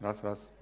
Раз.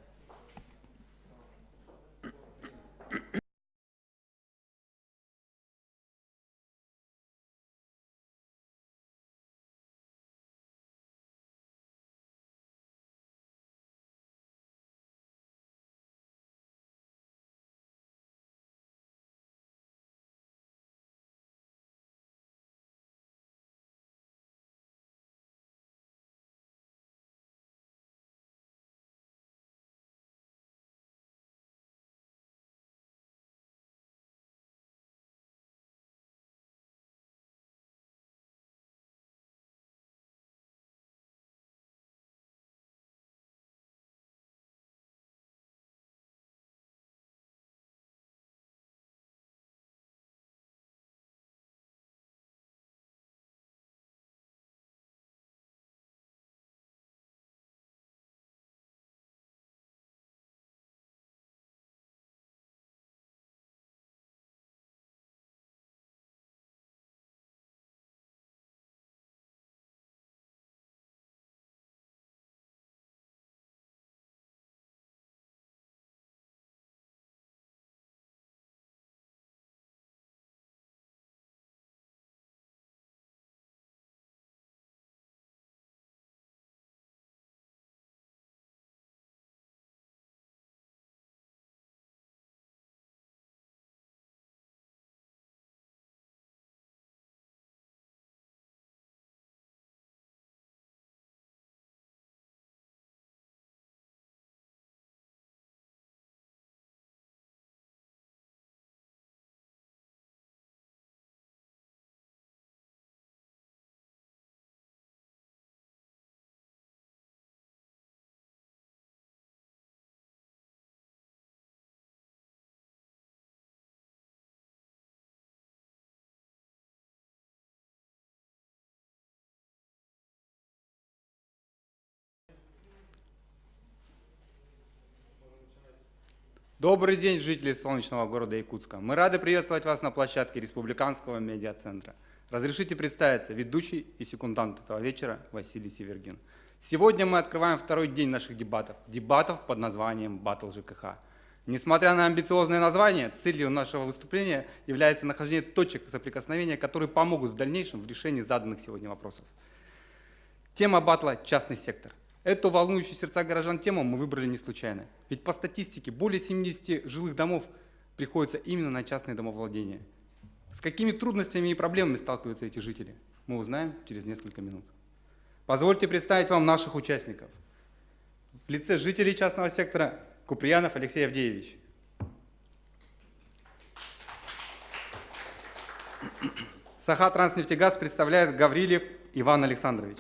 Добрый день, жители солнечного города Якутска. Мы рады приветствовать вас на площадке Республиканского медиацентра. Разрешите представиться, ведущий и секундант этого вечера Василий Севергин. Сегодня мы открываем второй день наших дебатов под названием «Баттл ЖКХ». Несмотря на амбициозное название, целью нашего выступления является нахождение точек соприкосновения, которые помогут в дальнейшем в решении заданных сегодня вопросов. Тема баттла – частный сектор. Эту волнующую сердца горожан тему мы выбрали не случайно. Ведь по статистике более 70 жилых домов приходится именно на частные домовладения. С какими трудностями и проблемами сталкиваются эти жители, мы узнаем через несколько минут. Позвольте представить вам наших участников. В лице жителей частного сектора Куприянов Алексей Авдеевич. Саха-Транснефтегаз представляет Гаврилев Иван Александрович.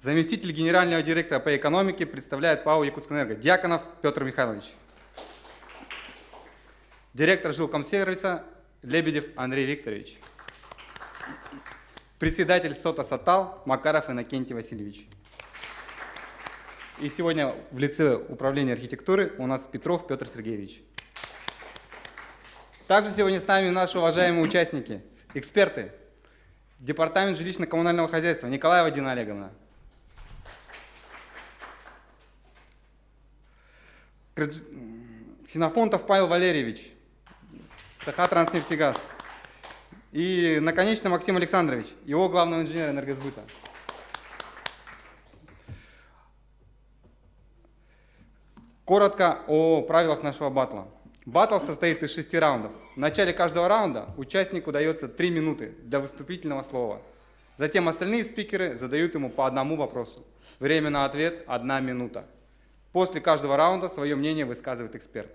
Заместитель генерального директора по экономике представляет ПАО «Якутскэнерго» Дьяконов Петр Михайлович. Директор жилкомсервиса Лебедев Андрей Викторович. Председатель СОТа «Сатал» Макаров Иннокентий Васильевич. И сегодня в лице управления архитектуры у нас Петров Петр Сергеевич. Также сегодня с нами наши уважаемые участники, эксперты. Департамент жилищно-коммунального хозяйства Николаева Дина Олеговна. Ксенофонтов Павел Валерьевич, Саха-Транснефтегаз. И, наконец, Максим Александрович, его главный инженер энергосбыта. Коротко о правилах нашего баттла. Баттл состоит из 6 раундов. В начале каждого раунда участнику дается 3 минуты для выступительного слова. Затем остальные спикеры задают ему по одному вопросу. Время на ответ – 1 минута. После каждого раунда свое мнение высказывает эксперт.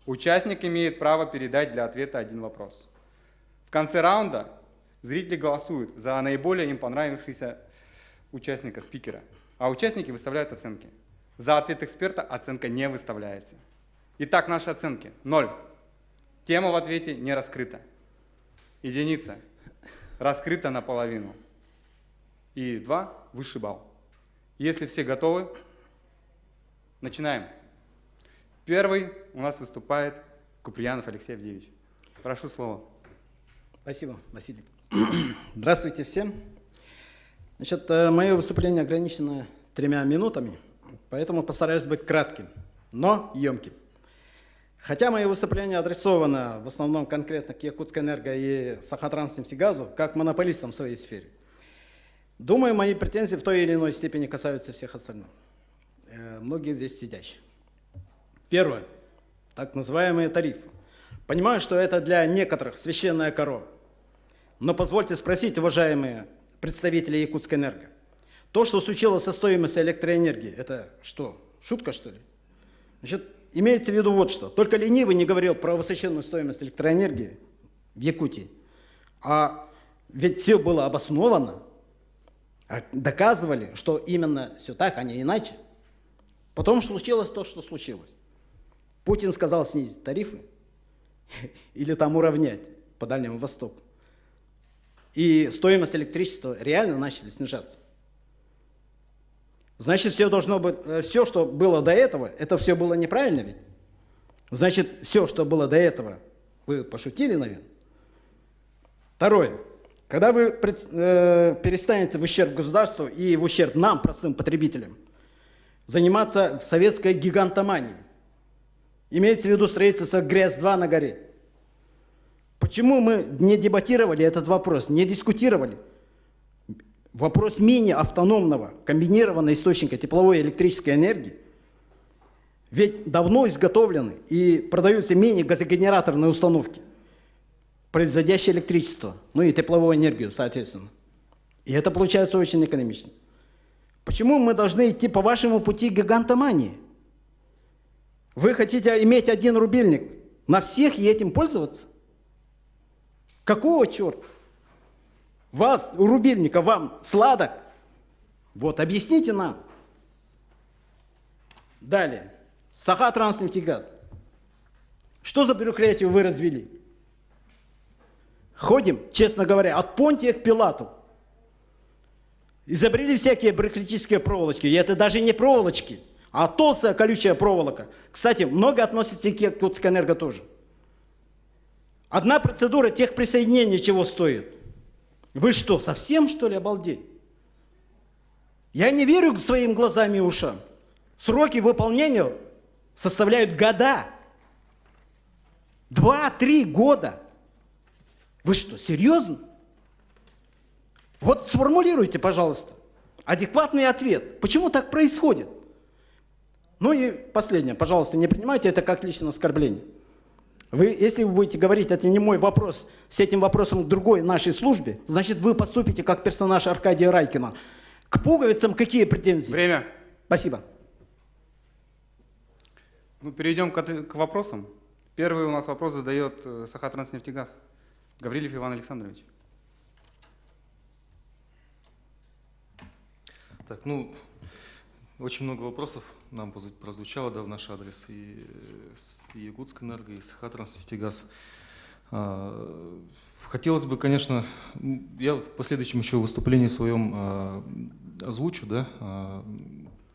Участник имеет право передать для ответа 1 вопрос. В конце раунда зрители голосуют за наиболее им понравившегося участника, спикера, а участники выставляют оценки. За ответ эксперта оценка не выставляется. Итак, наши оценки. 0. Тема в ответе не раскрыта. 1. Раскрыта наполовину. И 2. Высший балл. Если все готовы, начинаем. Первый у нас выступает Куприянов Алексей Авдеевич. Прошу слово. Спасибо, Василий. Здравствуйте всем. Значит, мое выступление ограничено 3 минутами, поэтому постараюсь быть кратким, но емким. Хотя мое выступление адресовано в основном конкретно к Якутскэнерго и Сахатранснефтегазу, как монополистам в своей сфере, думаю, мои претензии в той или иной степени касаются всех остальных, многих здесь сидящих. Первое. Так называемые тарифы. Понимаю, что это для некоторых священная корова. Но позвольте спросить, уважаемые представители Якутскэнерго, то, что случилось со стоимостью электроэнергии, это что, шутка, что ли? Значит, имеется в виду вот что. Только ленивый не говорил про высоченную стоимость электроэнергии в Якутии. А ведь все было обосновано. Доказывали, что именно все так, а не иначе. Потом случилось то, что случилось. Путин сказал снизить тарифы или там уравнять по Дальнему Востоку. И стоимость электричества реально начали снижаться. Значит, все должно быть, все, что было до этого, это все было неправильно ведь? Значит, все, что было до этого, вы пошутили, наверное? Второе. Когда вы перестанете в ущерб государству и в ущерб нам, простым потребителям, заниматься советской гигантоманией, имеется в виду строительство ГРЭС-2 на горе. Почему мы не дебатировали этот вопрос, не дискутировали? Вопрос мини-автономного, комбинированного источника тепловой и электрической энергии ведь давно изготовлены и продаются мини-газогенераторные установки, производящие электричество, ну и тепловую энергию, соответственно. И это получается очень экономично. Почему мы должны идти по вашему пути гигантомании? Вы хотите иметь один рубильник на всех и этим пользоваться? Какого черта? Вас, у рубильника, вам сладок? Вот, объясните нам. Далее. Сахатранснефтегаз. Что за бюрократию вы развели? Ходим, честно говоря, от Понтия к Пилату. Изобрели всякие бюрократические проволочки. И это даже не проволочки, а толстая колючая проволока. Кстати, много относится и к Якутскэнерго тоже. Одна процедура техприсоединения чего стоит? Вы что, совсем, что ли, обалдели? Я не верю своим глазам и ушам. Сроки выполнения составляют года. 2-3 года. Вы что, серьезно? Вот сформулируйте, пожалуйста, адекватный ответ. Почему так происходит? Ну и последнее, пожалуйста, не принимайте это как личное оскорбление. Если вы будете говорить, это не мой вопрос, с этим вопросом к другой нашей службе, значит, вы поступите как персонаж Аркадия Райкина. К пуговицам какие претензии? Время. Спасибо. Ну, перейдем к вопросам. Первый у нас вопрос задает Сахатранснефтегаз. Гаврилев Иван Александрович. Так, ну, очень много вопросов нам прозвучало, да, в наш адрес, и с Якутскэнерго, и Сахатранснефтегаз. Хотелось бы, конечно, я в последующем еще выступлении своем озвучу, да,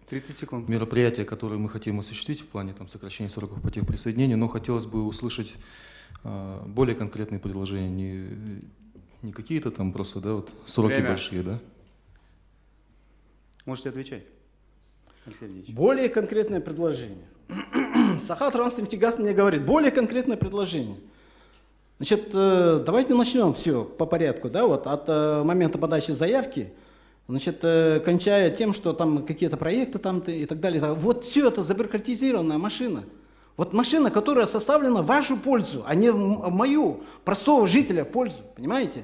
30 секунд. мероприятия, которые мы хотим осуществить в плане там, сокращения сроков по техприсоединению, но хотелось бы услышать более конкретные предложения, не какие-то там просто, да, вот сроки Время. большие, да. Можете отвечать, Алексей Ильич. Более конкретное предложение. Сахатранснефтегаз мне говорит, более конкретное предложение. Значит, давайте начнем все по порядку, да, вот от момента подачи заявки, значит, кончая тем, что там какие-то проекты там и так далее. Вот все это забюрократизированная машина. Вот машина, которая составлена в вашу пользу, а не в мою, простого жителя, пользу, понимаете?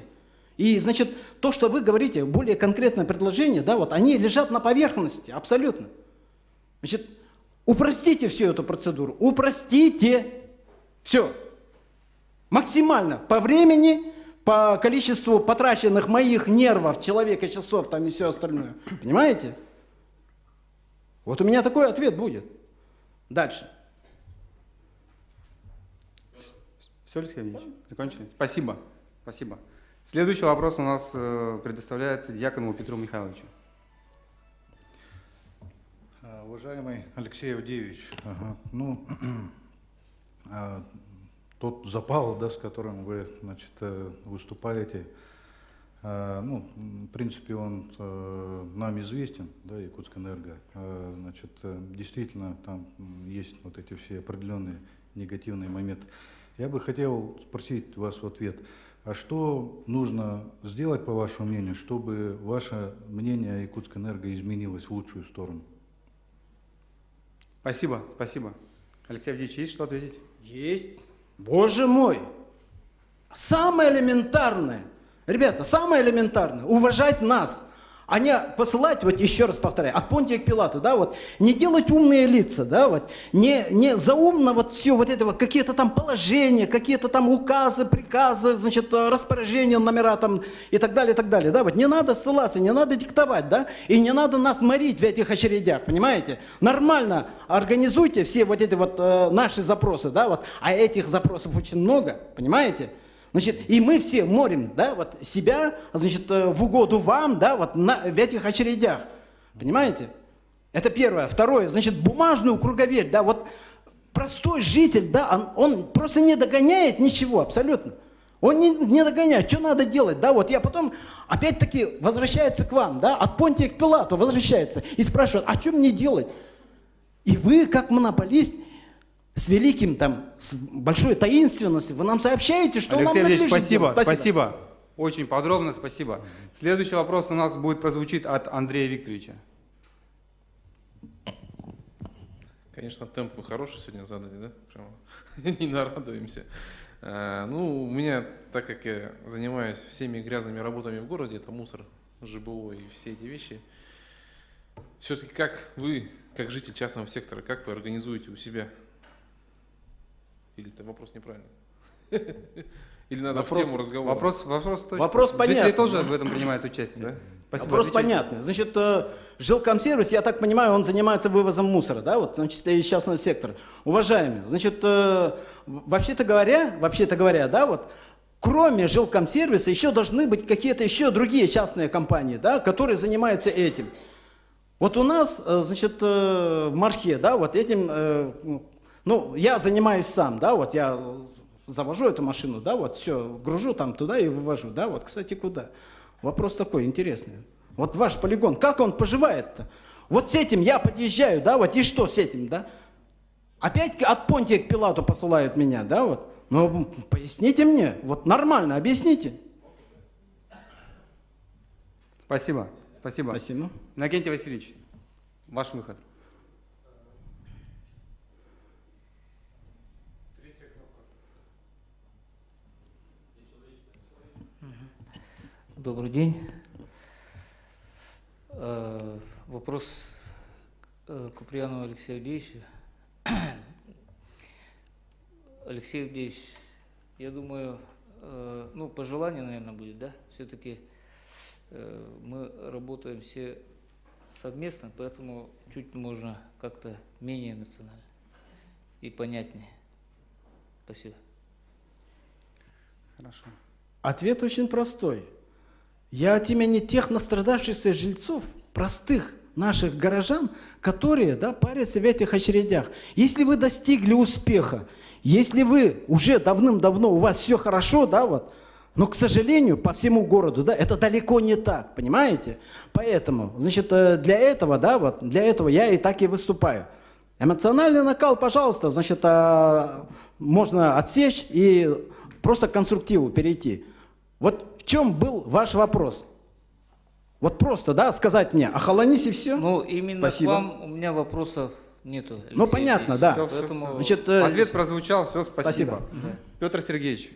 И, значит, то, что вы говорите, более конкретное предложение, да, вот они лежат на поверхности, абсолютно. Значит, упростите всю эту процедуру, упростите. Все. Максимально по времени, по количеству потраченных моих нервов, человека, часов там и все остальное. Понимаете? Вот у меня такой ответ будет. Дальше. Все, Алексей Ильич? Закончили? Спасибо. Спасибо. Следующий вопрос у нас предоставляется Дьяконову Петру Михайловичу. Уважаемый Алексей Авдеевич, ну, тот запал, да, с которым вы, значит, выступаете, В принципе, он нам известен, да, Якутскэнерго. Значит, действительно, там есть вот эти все определенные негативные моменты. Я бы хотел спросить вас в ответ, а что нужно сделать, по вашему мнению, чтобы ваше мнение о Якутскэнерго изменилось в лучшую сторону? Спасибо, спасибо. Алексей Авдеевич, есть что ответить? Есть. Боже мой. Самое элементарное. Ребята, самое элементарное. Уважать нас. А не посылать, вот еще раз повторяю, от Понтия к Пилату, да, вот, не делать умные лица, да, вот, не заумно вот все вот это вот, какие-то там положения, какие-то там указы, приказы, значит, распоряжения, номера там и так далее, да, вот, не надо ссылаться, не надо диктовать, да, и не надо нас морить в этих очередях, понимаете, нормально организуйте все вот эти вот наши запросы, да, вот, а этих запросов очень много, понимаете. Значит, и мы все морим, да, вот себя, значит, в угоду вам, да, вот в этих очередях. Понимаете? Это первое. Второе, значит, бумажную круговерь, да, вот простой житель, да, он просто не догоняет ничего абсолютно. Он не догоняет. Что надо делать, да, вот я потом, опять-таки, возвращается к вам, да, от Понтия к Пилату возвращается и спрашивает, а что мне делать? И вы, как монополист, с великим там, с большой таинственностью, вы нам сообщаете, что Алексей нам Андреевич, надлежит спасибо, делать. спасибо. Очень подробно, спасибо. Следующий вопрос у нас будет прозвучит от Андрея Викторовича. Конечно, темп вы хороший сегодня задали, да? Прямо не нарадуемся. Ну, у меня, так как я занимаюсь всеми грязными работами в городе, это мусор, ЖБО и все эти вещи, все-таки как вы, как житель частного сектора, как вы организуете у себя? Или это вопрос неправильный? Или надо в тему разговора? Вопрос точно. Вопрос Жители понятный. тоже в этом принимают участие. Да? Спасибо. Вопрос Отвечайте. понятный. Значит, жилкомсервис, я так понимаю, он занимается вывозом мусора, да, вот, значит, из частного сектора. Уважаемые, значит, вообще-то говоря, да, вот, кроме жилкомсервиса еще должны быть какие-то еще другие частные компании, да, которые занимаются этим. Вот у нас, значит, в Мархе, да, вот этим, ну, я занимаюсь сам, да, вот я завожу эту машину, да, вот все, гружу там туда и вывожу, да, вот, кстати, куда? Вопрос такой интересный. Вот ваш полигон, как он поживает-то? Вот с этим я подъезжаю, да, вот и что с этим, да? Опять от Понтия к Пилату посылают меня, да, вот? Ну, поясните мне, вот нормально, объясните. Спасибо. Спасибо. Спасибо. Иннокентий Васильевич, ваш выход. Добрый день. Вопрос к Куприянову Алексею Авдеевичу. Алексей Авдеевич, я думаю, ну, пожелание, наверное, будет, да? Все-таки мы работаем все совместно, поэтому чуть можно как-то менее эмоционально и понятнее. Спасибо. Хорошо. Ответ очень простой. Я от имени тех настрадавшихся жильцов, простых наших горожан, которые, да, парятся в этих очередях. Если вы достигли успеха, если вы уже давным-давно, у вас все хорошо, да, вот, но, к сожалению, по всему городу, да, это далеко не так, понимаете? Поэтому, значит, для этого, да, вот, для этого я и так и выступаю. Эмоциональный накал, пожалуйста, значит, можно отсечь и просто к конструктиву перейти. Вот в чем был ваш вопрос? Вот просто, да, сказать мне, охолонись и все? Ну, именно Спасибо. к вам у меня вопросов нету. Алексей Ну, понятно, Авдеевич. да. Всё, Поэтому... Значит, Ответ прозвучал, все, спасибо. спасибо. Петр Сергеевич,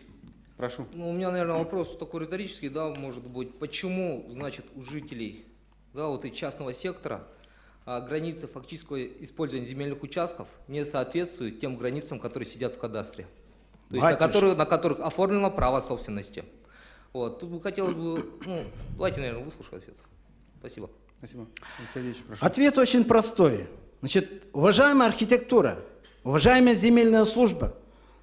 прошу. Ну, у меня, наверное, вопрос такой риторический, да, может быть. Почему, значит, у жителей, да, вот и частного сектора границы фактического использования земельных участков не соответствуют тем границам, которые сидят в кадастре? То есть на которых оформлено право собственности. Вот. Тут бы хотелось бы, ну, давайте, наверное, выслушаю ответ. Спасибо. Спасибо. Алексей Ильич, прошу. Ответ очень простой. Значит, уважаемая архитектура, уважаемая земельная служба,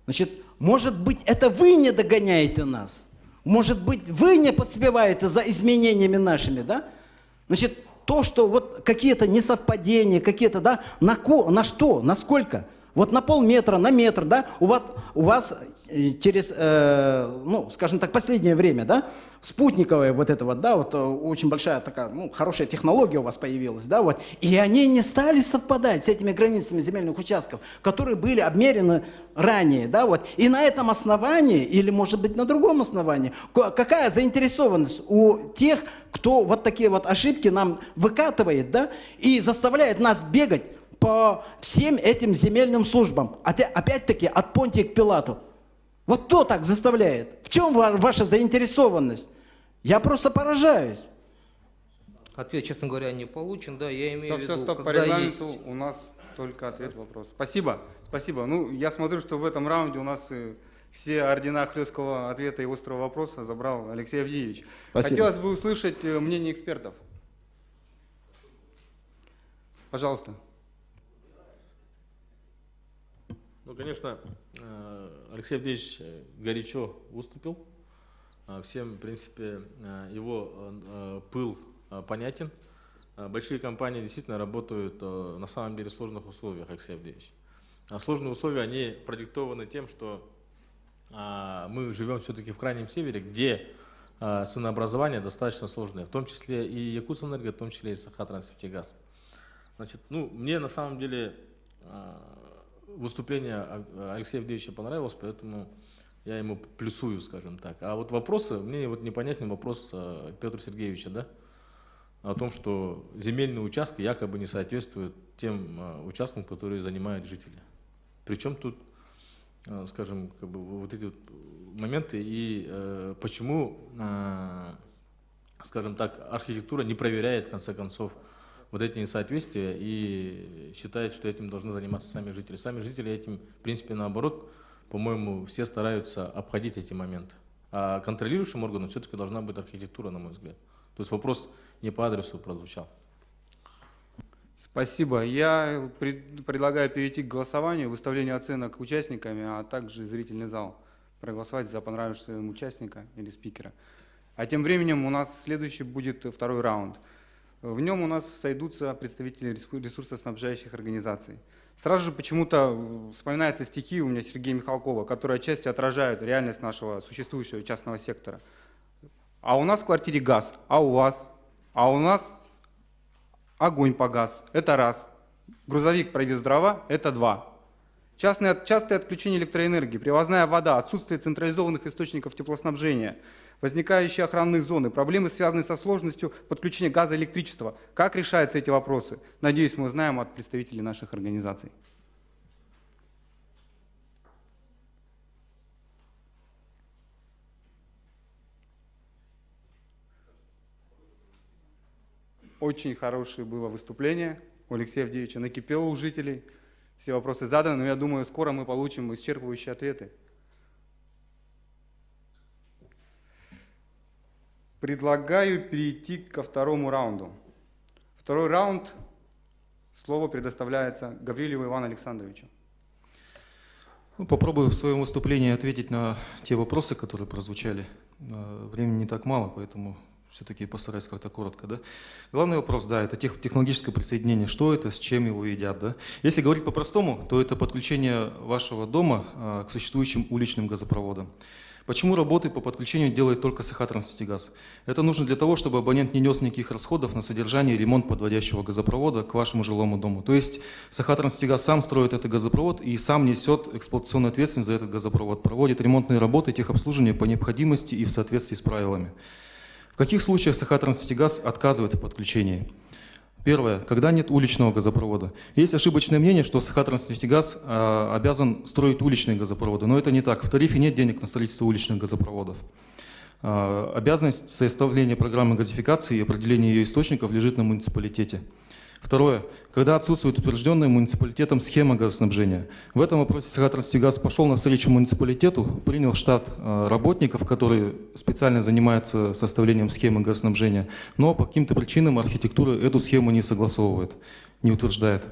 значит, может быть, это вы не догоняете нас, может быть, вы не поспеваете за изменениями нашими, да? Значит, то, что вот какие-то несовпадения, какие-то, да, на что, насколько? Вот на полметра, на метр, да, у вас через, ну, скажем так, последнее время, да, спутниковая вот это вот, да, вот очень большая такая, ну, хорошая технология у вас появилась, да, вот, и они не стали совпадать с этими границами земельных участков, которые были обмерены ранее, да, вот, и на этом основании, или, может быть, на другом основании, какая заинтересованность у тех, кто вот такие вот ошибки нам выкатывает, да, и заставляет нас бегать по всем этим земельным службам, опять-таки, от Понтия к Пилату. Вот кто так заставляет? В чем ваша заинтересованность? Я просто поражаюсь. Ответ, честно говоря, не получен, да, я имею в Все, виду, стоп, по когда есть... регламенту у нас только ответ вопрос. Спасибо, спасибо. Ну, я смотрю, что в этом раунде у нас все ордена хлесткого ответа и острого вопроса забрал Алексей Авдеевич. Спасибо. Хотелось бы услышать мнение экспертов. Пожалуйста. Ну, конечно, Алексей Авдеевич горячо выступил. Всем, в принципе, его пыл понятен. Большие компании действительно работают на самом деле в сложных условиях, Алексей Авдеевич. Сложные условия, они продиктованы тем, что мы живем все-таки в крайнем севере, где ценообразование достаточно сложное, в том числе и Якутэнерго, в том числе и Сахатранснефтегаз. Значит, ну, мне на самом деле выступление Алексея Авдеевича понравилось, поэтому я ему плюсую, скажем так. А вот вопросы, мне вот непонятен вопрос Петра Сергеевича, да, о том, что земельные участки якобы не соответствуют тем участкам, которые занимают жители. Причем тут, скажем, как бы вот эти вот моменты и почему, скажем так, архитектура не проверяет, в конце концов, вот эти несоответствия и считает, что этим должны заниматься сами жители. Сами жители этим, в принципе, наоборот, по-моему, все стараются обходить эти моменты. А контролирующим органом все-таки должна быть архитектура, на мой взгляд. То есть вопрос не по адресу прозвучал. Спасибо. Я предлагаю перейти к голосованию, выставлению оценок участниками, а также зрительный зал. Проголосовать за понравившегося им участника или спикера. А тем временем у нас следующий будет второй раунд. В нем у нас сойдутся представители ресурсоснабжающих организаций. Сразу же почему-то вспоминаются стихи у меня Сергея Михалкова, которые отчасти отражают реальность нашего существующего частного сектора. А у нас в квартире газ, а у вас? А у нас огонь погас. Это раз. Грузовик провез дрова. Это два. Частые отключения электроэнергии, привозная вода, отсутствие централизованных источников теплоснабжения, возникающие охранные зоны, проблемы, связанные со сложностью подключения газа и электричества. Как решаются эти вопросы? Надеюсь, мы узнаем от представителей наших организаций. Очень хорошее было выступление у Алексея Авдеевича, накипело у жителей. Все вопросы заданы, но я думаю, скоро мы получим исчерпывающие ответы. Предлагаю перейти ко второму раунду. Второй раунд. Слово предоставляется Гаврилову Ивану Александровичу. Ну, попробую в своем выступлении ответить на те вопросы, которые прозвучали. Времени не так мало, поэтому все-таки постараюсь как-то коротко. Да? Главный вопрос, да, это технологическое присоединение. Что это, с чем его едят? Да? Если говорить по-простому, то это подключение вашего дома к существующим уличным газопроводам. Почему работы по подключению делает только Сахатранснефтегаз? Это нужно для того, чтобы абонент не нес никаких расходов на содержание и ремонт подводящего газопровода к вашему жилому дому. То есть Сахатранснефтегаз сам строит этот газопровод и сам несет эксплуатационную ответственность за этот газопровод, проводит ремонтные работы, техобслуживание по необходимости и в соответствии с правилами. В каких случаях Сахатранснефтегаз отказывает в подключении? Первое. Когда нет уличного газопровода. Есть ошибочное мнение, что Сахатранснефтегаз обязан строить уличные газопроводы, но это не так. В тарифе нет денег на строительство уличных газопроводов. Обязанность составления программы газификации и определения ее источников лежит на муниципалитете. Второе. Когда отсутствует утвержденная муниципалитетом схема газоснабжения. В этом вопросе Сахатранснефтегаз пошел навстречу муниципалитету, принял в штат работников, которые специально занимаются составлением схемы газоснабжения, но по каким-то причинам архитектура эту схему не согласовывает, не утверждает.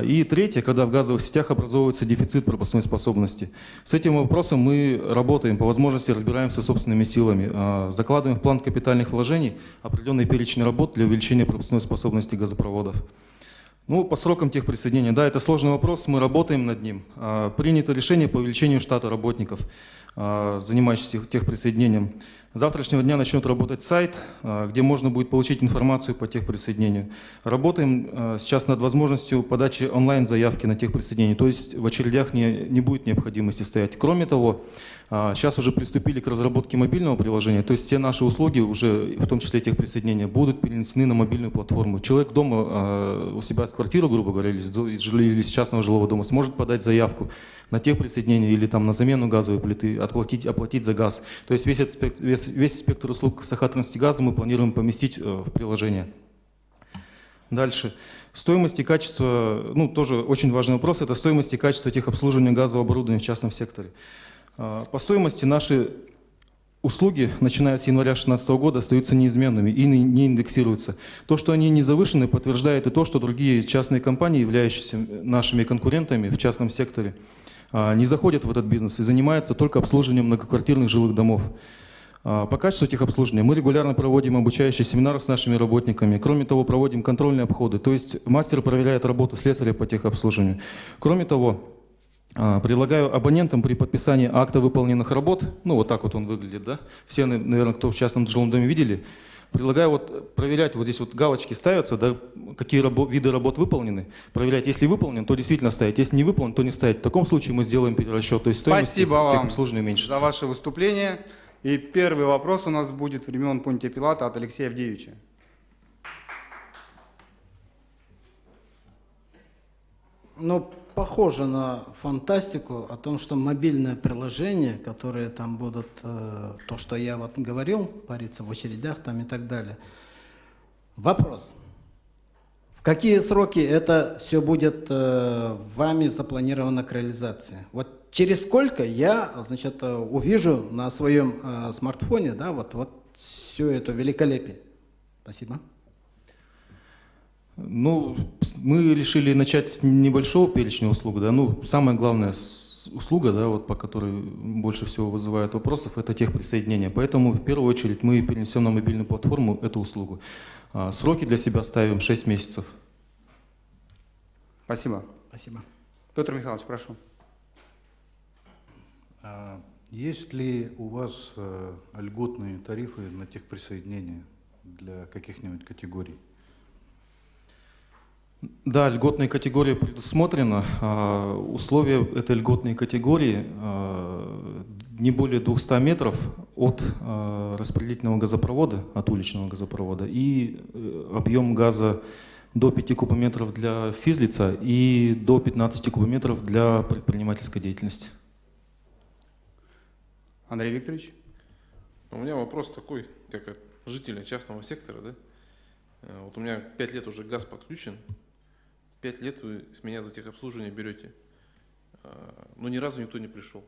И третье, когда в газовых сетях образовывается дефицит пропускной способности. С этим вопросом мы работаем, по возможности разбираемся собственными силами, закладываем в план капитальных вложений определенный перечень работ для увеличения пропускной способности газопроводов. Ну, по срокам техприсоединения, да, это сложный вопрос, мы работаем над ним. Принято решение по увеличению штата работников, занимающихся техприсоединением. С завтрашнего дня начнет работать сайт, где можно будет получить информацию по техприсоединению. Работаем сейчас над возможностью подачи онлайн-заявки на техприсоединение, то есть в очередях не будет необходимости стоять. Кроме того, сейчас уже приступили к разработке мобильного приложения, то есть все наши услуги, уже в том числе техприсоединения, будут перенесены на мобильную платформу. Человек дома у себя с квартиры, грубо говоря, или с частного жилого дома сможет подать заявку на техприсоединение или там на замену газовой плиты, оплатить за газ. То есть весь спектр услуг Сахатранснефтегаза мы планируем поместить в приложение. Дальше. Стоимость и качество, ну тоже очень важный вопрос, это стоимость и качество техобслуживания газового оборудования в частном секторе. По стоимости наши услуги, начиная с января 2016 года, остаются неизменными и не индексируются. То, что они не завышены, подтверждает и то, что другие частные компании, являющиеся нашими конкурентами в частном секторе, не заходят в этот бизнес и занимаются только обслуживанием многоквартирных жилых домов. По качеству техобслуживания мы регулярно проводим обучающие семинары с нашими работниками. Кроме того, проводим контрольные обходы, то есть мастер проверяет работу слесаря по техобслуживанию. Кроме того, предлагаю абонентам при подписании акта выполненных работ, ну вот так вот он выглядит, да, все, наверное, кто в частном жилом доме видели, предлагаю вот проверять, вот здесь вот галочки ставятся, да, какие виды работ выполнены, проверять, если выполнен, то действительно ставить, если не выполнен, то не ставить. В таком случае мы сделаем перерасчет, то есть стоимость Спасибо вам техобслуживания уменьшится. за ваше выступление. И первый вопрос у нас будет времен Понтия Пилата от Алексея Авдеевича. Ну, похоже на фантастику о том, что мобильное приложение, которые там будут, то, что я вот говорил, париться в очередях там и так далее. Вопрос. В какие сроки это все будет вами запланировано к реализации? Вот через сколько я, значит, увижу на своем смартфоне, да, вот все это великолепие? Спасибо. Ну, мы решили начать с небольшого перечня услуг, да, ну, самая главная услуга, да, вот по которой больше всего вызывает вопросов, это техприсоединение. Поэтому в первую очередь мы перенесем на мобильную платформу эту услугу. Сроки для себя ставим 6 месяцев. Спасибо. Спасибо. Петр Михайлович, прошу. Есть ли у вас льготные тарифы на техприсоединение для каких-нибудь категорий? Да, льготные категории предусмотрено. Условия этой льготной категории не более 200 метров от распределительного газопровода, от уличного газопровода, и объем газа до 5 кубометров для физлица и до 15 кубометров для предпринимательской деятельности. Андрей Викторович. У меня вопрос такой, как от жителя частного сектора, да? Вот у меня 5 лет уже газ подключен, 5 лет вы с меня за техобслуживание берете, но ни разу никто не пришел.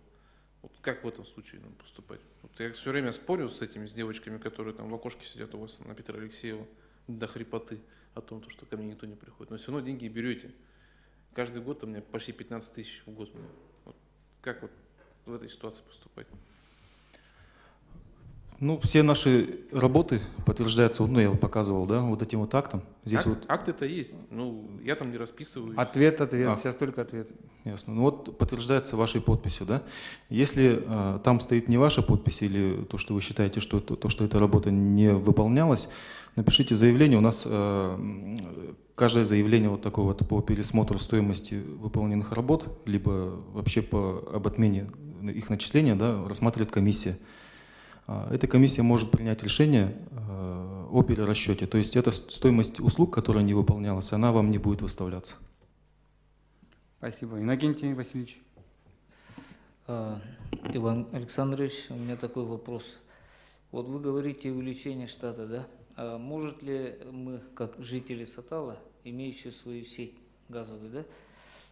Вот как в этом случае нам поступать? Вот я все время спорю с этими, с девочками, которые там в окошке сидят у вас на Петра Алексеева до хрипоты о том, что ко мне никто не приходит. Но все равно деньги берете. Каждый год у меня почти 15 тысяч в год. Вот как вот в этой ситуации поступать? Ну, все наши работы подтверждаются, ну, я вот показывал, да, вот этим вот актом. Здесь вот Акты-то есть, ну, я там не расписываю. Ответ, сейчас только ответ. ясно. Ну вот подтверждается вашей подписью, да. Если там стоит не ваша подпись или то, что вы считаете, что эта работа не выполнялась, напишите заявление. У нас каждое заявление вот такое вот по пересмотру стоимости выполненных работ, либо вообще об отмене их начисления, да, рассматривает комиссия. Эта комиссия может принять решение о перерасчете. То есть это стоимость услуг, которая не выполнялась, она вам не будет выставляться. Спасибо. Иннокентий Васильевич. Иван Александрович, у меня такой вопрос. Вот вы говорите увеличение штата, да? А может ли мы, как жители Сатала, имеющие свою сеть газовую, да,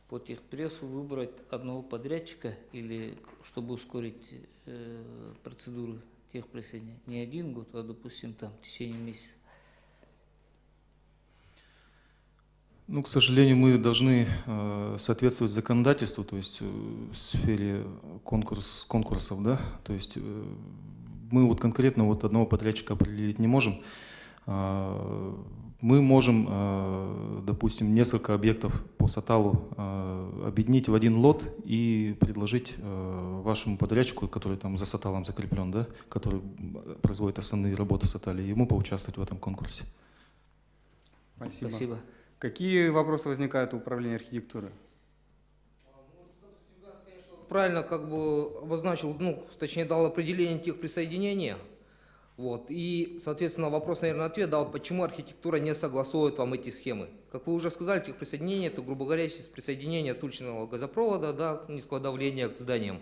по техпрессу выбрать одного подрядчика или чтобы ускорить процедуру техприсоединения? Не 1 год, а, допустим, там в течение месяца. Ну, к сожалению, мы должны соответствовать законодательству, то есть в сфере конкурсов, да, то есть мы вот конкретно вот одного подрядчика определить не можем. Мы можем, допустим, несколько объектов по Саталу объединить в один лот и предложить вашему подрядчику, который там за Саталом закреплен, да, который производит основные работы в Сатале, ему поучаствовать в этом конкурсе. Спасибо. Спасибо. Какие вопросы возникают у управления архитектуры? Правильно как бы обозначил, ну, точнее дал определение техприсоединения. Вот. И, соответственно, вопрос, наверное, ответ, да, вот почему архитектура не согласует вам эти схемы. Как вы уже сказали, техприсоединение, это, грубо говоря, присоединение от уличного газопровода, да, низкого давления к зданиям.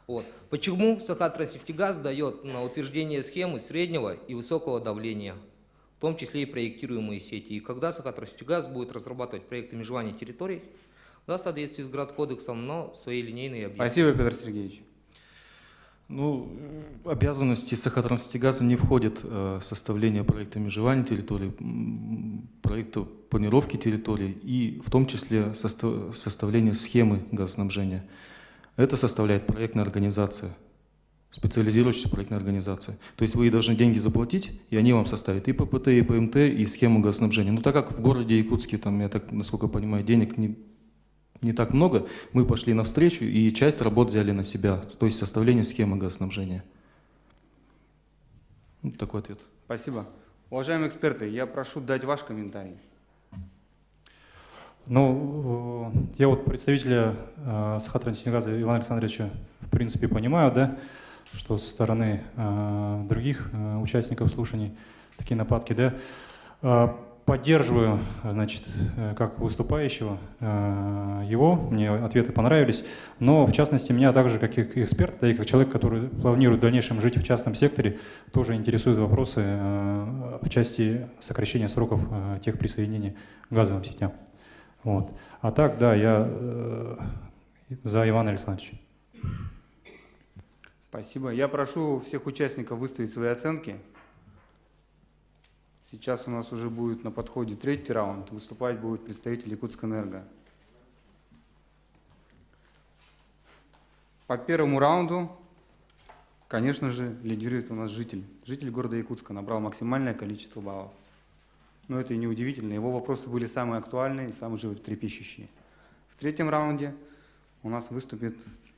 Вот. Почему Сахатранснефтегаз дает на утверждение схемы среднего и высокого давления, в том числе и проектируемые сети. И когда Сахатранснефтегаз будет разрабатывать проекты межевания территорий, да, в соответствии с Градкодексом, но свои линейные объекты. Спасибо, Петр Сергеевич. Ну, обязанности Сахатранснефтегаза не входят составление проекта межевания территорий, проекта планировки территорий и в том числе составление схемы газоснабжения. Это составляет проектная организация, специализирующаяся проектная организация. То есть вы должны деньги заплатить, и они вам составят и ППТ, и ПМТ, и схему газоснабжения. Но так как в городе Якутске, там, я так, насколько понимаю, денег не так много, мы пошли навстречу и часть работ взяли на себя, то есть составление схемы газоснабжения. Ну, такой ответ. Спасибо. Уважаемые эксперты, я прошу дать ваш комментарий. Ну, я вот представителя Сахатранснефтегаза Ивана Александровича в принципе понимаю, да, что со стороны других участников слушаний такие нападки, да. Поддерживаю, значит, как выступающего его, мне ответы понравились, но в частности меня также как эксперт, да и как человек, который планирует в дальнейшем жить в частном секторе, тоже интересуют вопросы в части сокращения сроков техприсоединения к газовым сетям. Вот. А так, да, я за Ивана Александровича. Спасибо. Я прошу всех участников выставить свои оценки. Сейчас у нас уже будет на подходе третий раунд. Выступать будет представитель Якутскэнерго. По первому раунду, конечно же, лидирует у нас житель. Житель города Якутска набрал максимальное количество баллов. Но это и не удивительно. Его вопросы были самые актуальные и самые животрепещущие. В третьем раунде у нас выступит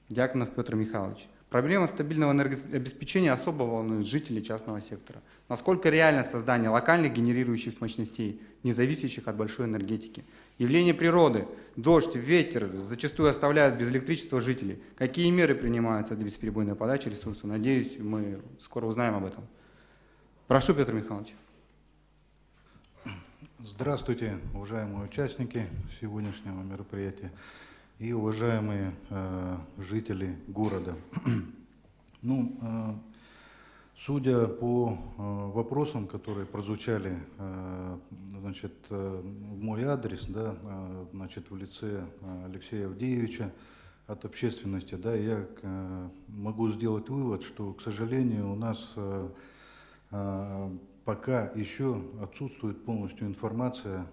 Дьяконов Петр Михайлович. Проблема стабильного энергообеспечения особо волнует жителей частного сектора. Насколько реально создание локальных генерирующих мощностей, не зависящих от большой энергетики? Явление природы, дождь, ветер зачастую оставляют без электричества жителей. Какие меры принимаются для бесперебойной подачи ресурсов? Надеюсь, мы скоро узнаем об этом. Прошу, Петр Михайлович. Здравствуйте, уважаемые участники сегодняшнего мероприятия и уважаемые жители города. Ну, судя по вопросам, которые прозвучали, значит, в мой адрес, да, значит, в лице Алексея Авдеевича от общественности, да, я могу сделать вывод, что, к сожалению, у нас пока еще отсутствует полностью информация,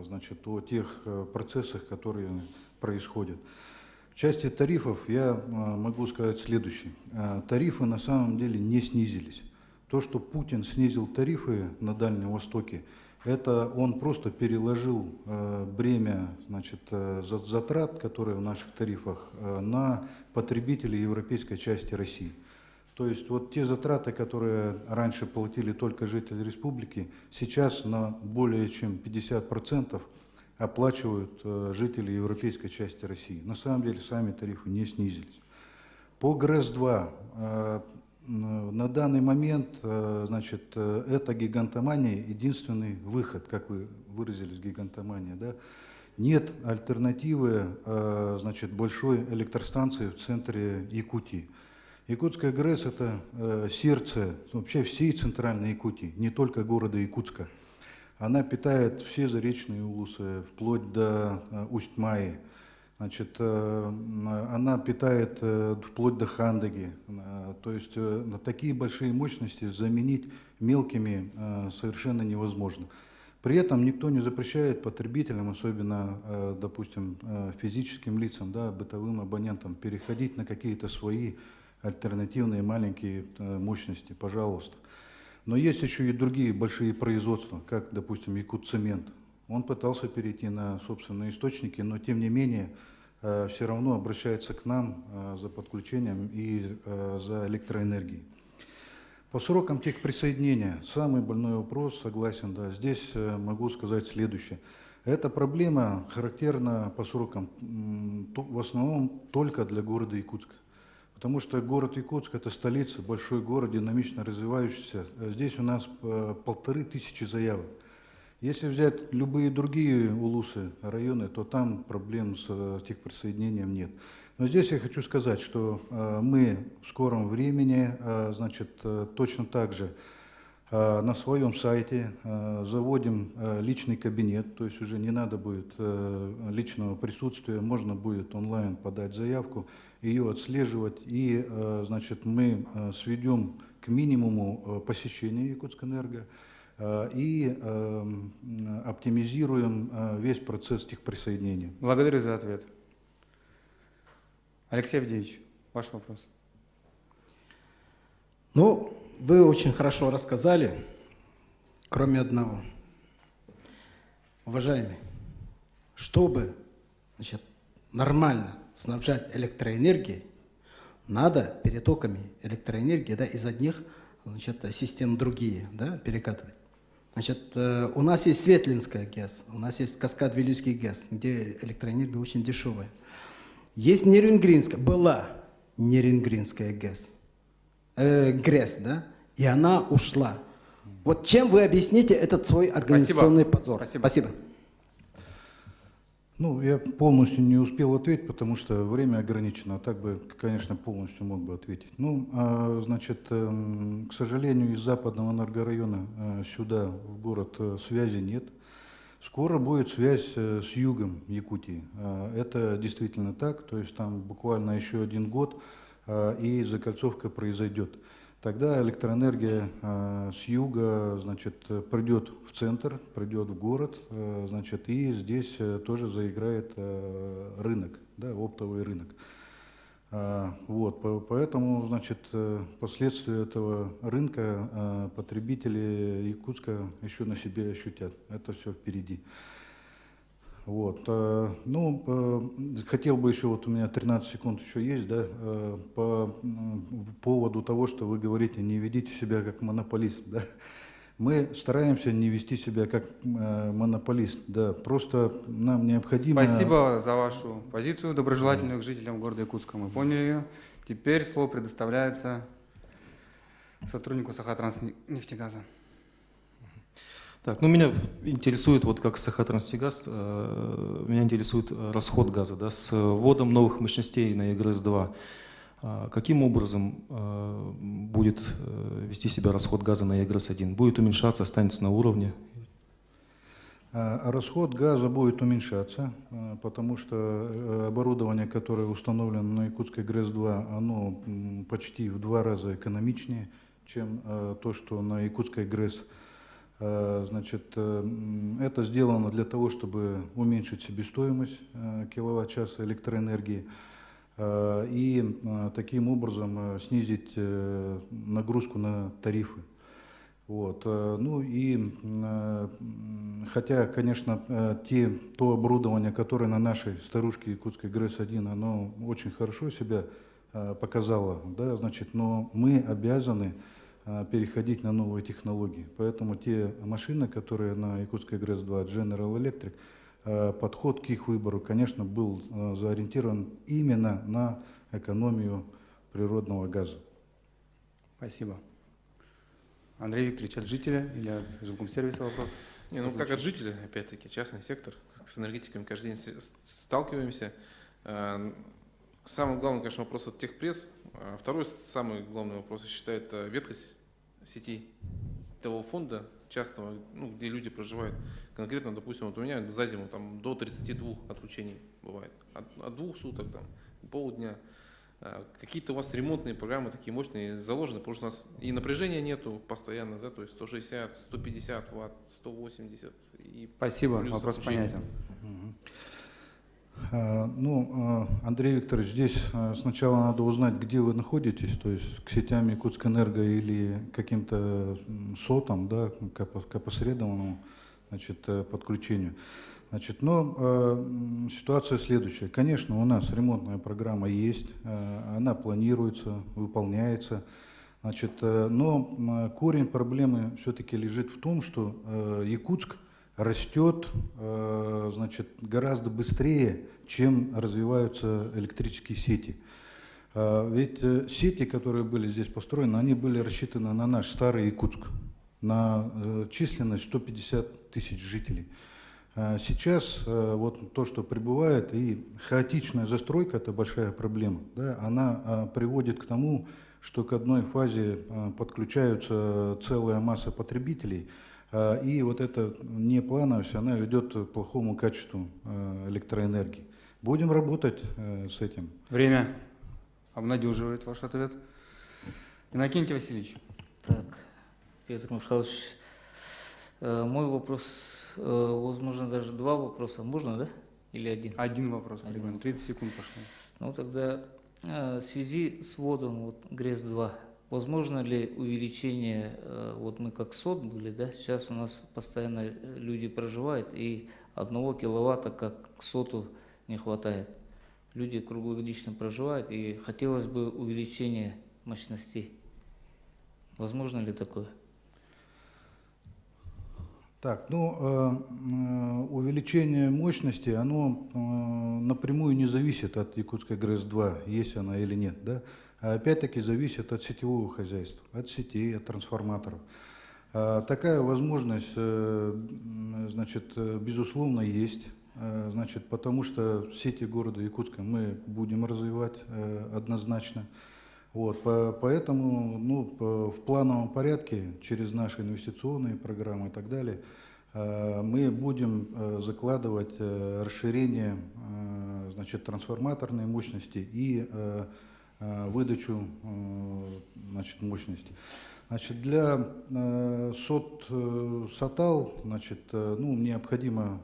значит, о тех процессах, которые происходят. В части тарифов я могу сказать следующее. Тарифы на самом деле не снизились. То, что Путин снизил тарифы на Дальнем Востоке, это он просто переложил бремя, значит, затрат, которые в наших тарифах, на потребителей европейской части России. То есть вот те затраты, которые раньше платили только жители республики, сейчас на более чем 50% оплачивают жители европейской части России. На самом деле сами тарифы не снизились. По ГРЭС-2 на данный момент, значит, это гигантомания, единственный выход, как вы выразились, гигантомания, да? Нет альтернативы, значит, большой электростанции в центре Якутии. Якутская ГРЭС – это сердце вообще всей центральной Якутии, не только города Якутска. Она питает все заречные улусы, вплоть до Усть-Маи. Значит, она питает вплоть до Хандаги. То есть на такие большие мощности заменить мелкими совершенно невозможно. При этом никто не запрещает потребителям, особенно, допустим, физическим лицам, да, бытовым абонентам, переходить на какие-то свои альтернативные маленькие мощности, пожалуйста. Но есть еще и другие большие производства, как, допустим, Якутцемент. Он пытался перейти на собственные источники, но тем не менее все равно обращается к нам за подключением и за электроэнергией. По срокам техприсоединения самый больной вопрос, согласен, да, здесь могу сказать следующее. Эта проблема характерна по срокам в основном только для города Якутска. Потому что город Якутск – это столица, большой город, динамично развивающийся. Здесь у нас 1500 заявок. Если взять любые другие улусы, районы, то там проблем с техприсоединением нет. Но здесь я хочу сказать, что мы в скором времени, значит, точно так же на своем сайте заводим личный кабинет, то есть уже не надо будет личного присутствия, можно будет онлайн подать заявку, ее отслеживать, и, значит, мы сведем к минимуму посещения Якутскэнерго и оптимизируем весь процесс техприсоединения. Благодарю за ответ. Алексей Авдеевич, ваш вопрос. Ну, вы очень хорошо рассказали, кроме одного. Уважаемый, чтобы, значит, нормально снабжать электроэнергией, надо перетоками электроэнергии, да, из одних, значит, систем в другие, да, перекатывать. Значит, у нас есть Светлинская ГЭС, у нас есть Каскад-Вилюйский ГЭС, где электроэнергия очень дешевая. Есть Нерюнгринская, была Нерюнгринская ГЭС, ГРЭС, да, и она ушла. Вот чем вы объясните этот свой организационный позор? Спасибо. Ну, я полностью не успел ответить, потому что время ограничено, а так бы, конечно, полностью мог бы ответить. Ну, значит, к сожалению, из западного энергорайона сюда, в город, связи нет. Скоро будет связь с югом Якутии. Это действительно так, то есть там буквально еще 1 год, и закольцовка произойдет. Тогда электроэнергия с юга, значит, придет в центр, придет в город, значит, и здесь тоже заиграет рынок, да, оптовый рынок. Вот, поэтому, значит, последствия этого рынка потребители Якутска еще на себе ощутят. Это все впереди. Вот, ну, хотел бы еще, вот у меня 13 секунд еще есть, да, по поводу того, что вы говорите, не ведите себя как монополист, да. Мы стараемся не вести себя как монополист, да, просто нам необходимо... Спасибо за вашу позицию доброжелательную к жителям города Якутска. Мы поняли ее. Теперь слово предоставляется сотруднику Сахатранснефтегаза. Так, ну меня интересует, вот как Сахатранснефтегаз, меня интересует расход газа, да, с вводом новых мощностей на ЕГРС-2. Каким образом будет вести себя расход газа на ЕГРС-1? Будет уменьшаться, останется на уровне? Расход газа будет уменьшаться, потому что оборудование, которое установлено на Якутской ГРЭС-2, оно почти в 2 раза экономичнее, чем то, что на Якутской ГРЭС. Значит, это сделано для того, чтобы уменьшить себестоимость киловатт-часа электроэнергии и таким образом снизить нагрузку на тарифы. Вот. Ну и хотя, конечно, то оборудование, которое на нашей старушке Якутской ГРЭС-1, оно очень хорошо себя показало, да, значит, но мы обязаны переходить на новые технологии. Поэтому те машины, которые на Якутской ГРЭС-2, General Electric, подход к их выбору, конечно, был заориентирован именно на экономию природного газа. Спасибо. Андрей Викторович, от жителя или от жилкомсервиса вопрос? Не, ну как от жителя, опять-таки, частный сектор, с энергетиками каждый день сталкиваемся. Самый главный, конечно, вопрос от техпресс. Второй самый главный вопрос, я считаю, это ветхость сетей того фонда частного, ну, где люди проживают. Конкретно, допустим, вот у меня за зиму там до 32 отключений бывает. От 2 суток, там, полдня. Какие-то у вас ремонтные программы такие мощные заложены, потому что у нас и напряжения нету постоянно, да, то есть 160, 150 ватт, 180. И Спасибо, плюс вопрос отключение. понятен. Андрей Викторович, здесь сначала надо узнать, где вы находитесь, то есть к сетям Якутскэнерго или каким-то СОТам, да, к опосредованному, значит, подключению. Значит, ситуация следующая. Конечно, у нас ремонтная программа есть, она планируется, выполняется. Значит, но корень проблемы все-таки лежит в том, что Якутск растет, значит, гораздо быстрее, чем развиваются электрические сети. Ведь сети, которые были здесь построены, они были рассчитаны на наш старый Якутск, на численность 150 тысяч жителей. Сейчас вот то, что прибывает, и хаотичная застройка – это большая проблема. Да, она приводит к тому, что к одной фазе подключаются целая масса потребителей, и вот эта неплановость, она ведет к плохому качеству электроэнергии. Будем работать с этим. Время обнадеживает ваш ответ. Иннокентий Васильевич. Так, Петр Михайлович, мой вопрос, возможно, даже два вопроса. Можно, да? Или один? Один вопрос, примерно. 30 секунд пошло. Ну, тогда в связи с вводом вот, ГРЭС-2, возможно ли увеличение, вот мы как СОТ были, да, сейчас у нас постоянно люди проживают, и 1 киловатта как к СОТу не хватает. Люди круглогодично проживают, и хотелось бы увеличение мощностей. Возможно ли такое? Так, увеличение мощности, оно напрямую не зависит от Якутской ГРЭС-2, есть она или нет, да? А опять-таки зависит от сетевого хозяйства, от сетей, от трансформаторов. Такая возможность, значит, безусловно, есть, значит, потому что сети города Якутска мы будем развивать однозначно. Вот, поэтому в плановом порядке, через наши инвестиционные программы и так далее, мы будем закладывать расширение, значит, трансформаторной мощности и выдачу, значит, мощности. Значит, для СОТАЛ, значит, необходимо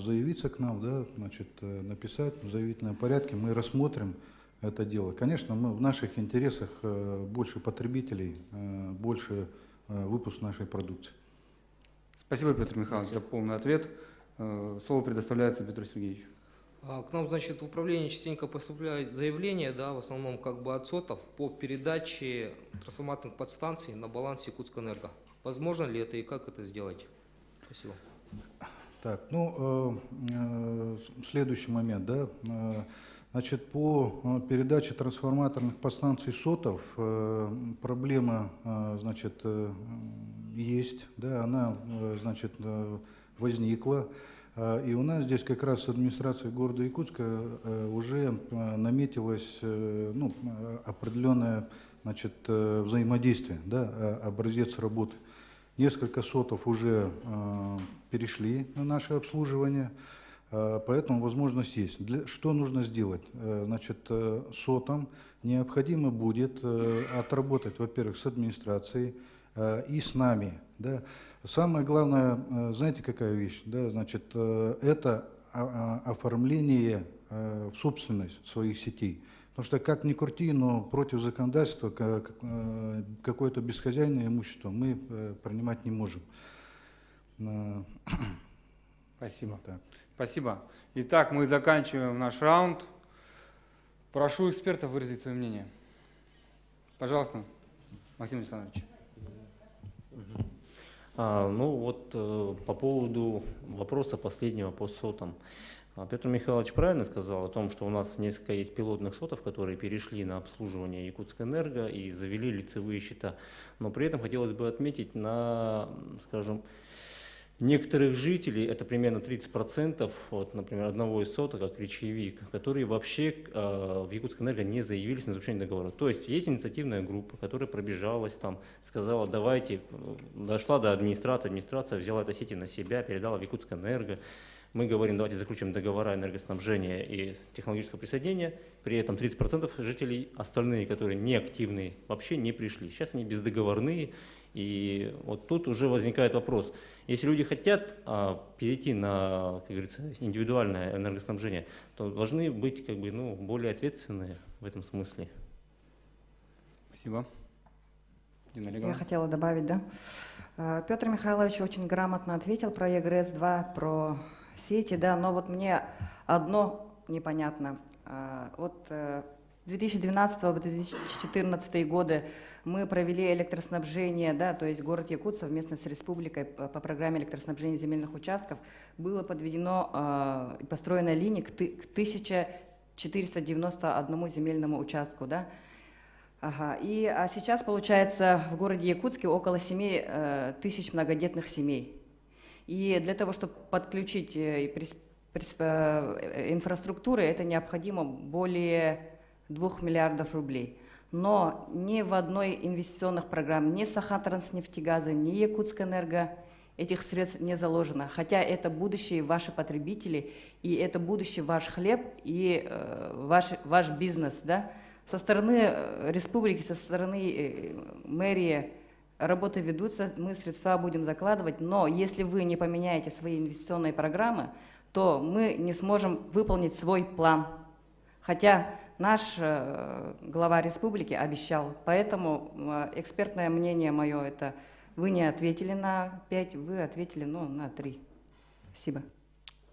заявиться к нам, да, значит, написать в заявительном порядке, мы рассмотрим это дело. Конечно, в наших интересах больше потребителей, больше выпуск нашей продукции. Спасибо, Петр Михайлович, за полный ответ. Слово предоставляется Петру Сергеевичу. К нам, значит, в управление частенько поступляют заявления, да, в основном как бы от СОТов по передаче трансформаторных подстанций на баланс Якутскэнерго. Возможно ли это и как это сделать? Спасибо. Так, следующий момент, да. Значит, по передаче трансформаторных подстанций СОТов проблема, значит, есть, да, она, значит, возникла. И у нас здесь как раз с администрацией города Якутска уже наметилось определенное, значит, взаимодействие, да, образец работы. Несколько СОТов уже перешли на наше обслуживание, поэтому возможность есть. Что нужно сделать? Значит, СОТам необходимо будет отработать, во-первых, с администрацией и с нами, да. Самое главное, знаете, какая вещь? Да, значит, это оформление в собственность своих сетей. Потому что, как ни крути, но против законодательства какое-то бесхозяйное имущество мы принимать не можем. Спасибо. Так. Спасибо. Итак, мы заканчиваем наш раунд. Прошу экспертов выразить свое мнение. Пожалуйста, Максим Александрович. По поводу вопроса последнего по СОТам. Петр Михайлович правильно сказал о том, что у нас несколько есть пилотных СОТов, которые перешли на обслуживание Якутскэнерго и завели лицевые счета. Но при этом хотелось бы отметить на, скажем, некоторых жителей, это примерно 30%, вот, например, одного из СОТа, как речевик, которые вообще в Якутскэнерго не заявились на заключение договора. То есть есть инициативная группа, которая пробежалась, там, сказала, давайте, дошла до администрации, администрация взяла это сети на себя, передала в Якутскэнерго. мы говорим, давайте заключим договора энергоснабжения и технологического присоединения, при этом 30% жителей, остальные, которые не активные, вообще не пришли. Сейчас они бездоговорные, и вот тут уже возникает вопрос. Если люди хотят перейти на, как говорится, индивидуальное энергоснабжение, то должны быть как бы, ну, более ответственные в этом смысле. Спасибо. Дина Я Олеговна. хотела добавить, да. Петр Михайлович очень грамотно ответил про ЕГРС-2, про сети, да, но вот мне одно непонятно. Вот с 2012 по 2014 годы мы провели электроснабжение, да, то есть город Якут совместно с республикой по программе электроснабжения земельных участков было подведено и построена линия к 1491 земельному участку, да. Ага. А сейчас, получается, в городе Якутске около 7 тысяч многодетных семей. И для того, чтобы подключить инфраструктуру, это необходимо более 2 миллиардов рублей. Но ни в одной инвестиционных программе, ни Сахатранснефтегаза, ни Якутскэнерго этих средств не заложено. Хотя это будущие ваши потребители, и это будущий ваш хлеб и ваш бизнес, да? Со стороны республики, со стороны мэрии работы ведутся, мы средства будем закладывать, но если вы не поменяете свои инвестиционные программы, то мы не сможем выполнить свой план. Хотя наш глава республики обещал. Поэтому экспертное мнение мое – это вы не ответили на 5, вы ответили на 3. Спасибо.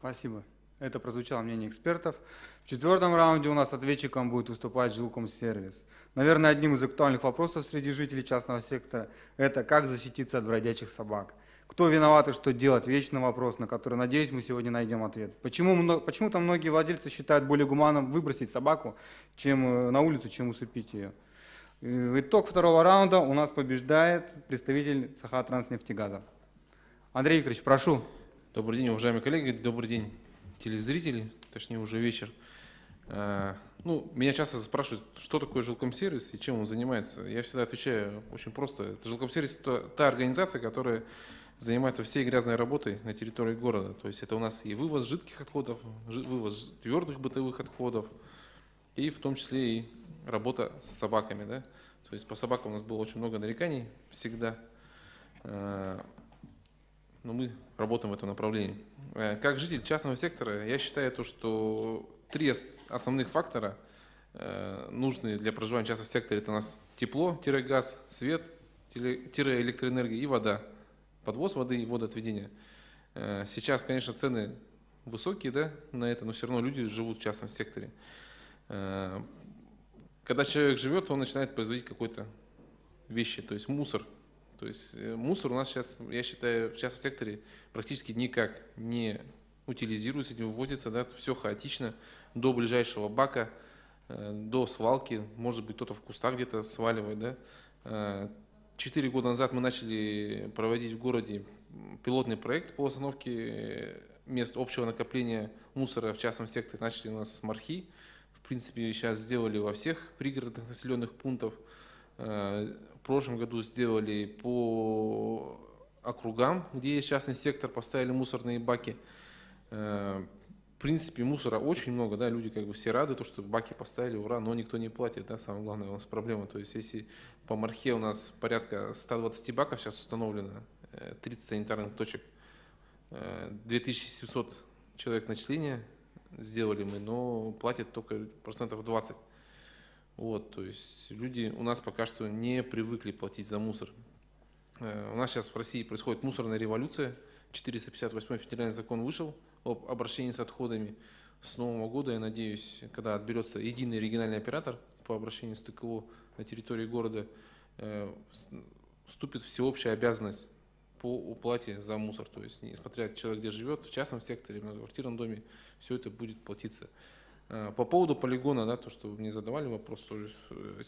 Спасибо. Это прозвучало мнение экспертов. В 4-м раунде у нас ответчиком будет выступать Жилкомсервис. Наверное, одним из актуальных вопросов среди жителей частного сектора – это как защититься от бродячих собак. Кто виноват и что делать? Вечный вопрос, на который, надеюсь, мы сегодня найдем ответ. Почему-то многие владельцы считают более гуманным выбросить собаку чем на улицу, чем усыпить ее. Итог 2-го раунда у нас побеждает представитель Сахатранснефтегаза. Андрей Викторович, прошу. Добрый день, уважаемые коллеги, добрый день, телезрители, точнее уже вечер. Меня часто спрашивают, что такое Жилкомсервис и чем он занимается. Я всегда отвечаю очень просто. Это Жилкомсервис – это та организация, которая занимается всей грязной работой на территории города. То есть это у нас и вывоз жидких отходов, вывоз твердых бытовых отходов, и в том числе и работа с собаками. Да? То есть по собакам у нас было очень много нареканий всегда. Но мы работаем в этом направлении. Как житель частного сектора, я считаю, что 3 основных фактора нужны для проживания в частном секторе. Это у нас тепло, газ, свет, электроэнергия и вода. Подвоз воды и водоотведение. Сейчас, конечно, цены высокие, да, на это, но все равно люди живут в частном секторе. Когда человек живет, он начинает производить какой-то вещи, то есть мусор. То есть мусор у нас сейчас, я считаю, в частном секторе практически никак не утилизируется, не вывозится, да, все хаотично до ближайшего бака, до свалки, может быть, кто-то в кустах где-то сваливает, да. 4 года назад мы начали проводить в городе пилотный проект по установке мест общего накопления мусора в частном секторе. Начали у нас с Мархи, в принципе, сейчас сделали во всех пригородных населенных пунктах. В прошлом году сделали по округам, где есть частный сектор, поставили мусорные баки. В принципе, мусора очень много, да, люди как бы все рады, то, что баки поставили, ура, но никто не платит, да, самое главное у нас проблема. То есть, если по Мархе у нас порядка 120 баков сейчас установлено, 30 санитарных точек, 2700 человек начисления сделали мы, но платят только 20%. Вот, то есть люди у нас пока что не привыкли платить за мусор. У нас сейчас в России происходит мусорная революция. 458 федеральный закон вышел об обращении с отходами. С Нового года, я надеюсь, когда отберется единый региональный оператор по обращению с ТКО на территории города, вступит всеобщая обязанность по уплате за мусор. То есть, несмотря человек где живет, в частном секторе, в многоквартирном доме, все это будет платиться. По поводу полигона, да, то, что вы мне задавали вопрос,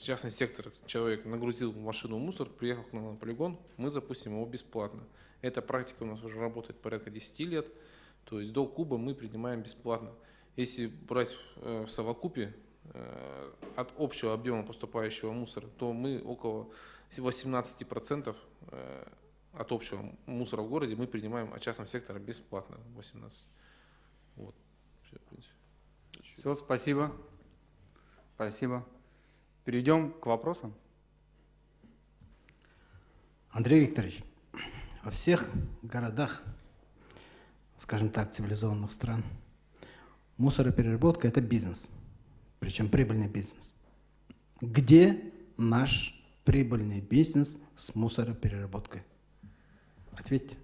частный сектор, человек нагрузил в машину мусор, приехал к нам на полигон, мы запустим его бесплатно. Эта практика у нас уже работает порядка 10 лет, то есть до куба мы принимаем бесплатно. Если брать в совокупе от общего объема поступающего мусора, то мы около 18% от общего мусора в городе мы принимаем от частного сектора бесплатно. 18. Вот. Всё, в принципе. Все, спасибо. Спасибо. Перейдем к вопросам. Андрей Викторович, во всех городах, скажем так, цивилизованных стран, мусоропереработка – это бизнес, причем прибыльный бизнес. Где наш прибыльный бизнес с мусоропереработкой? Ответьте.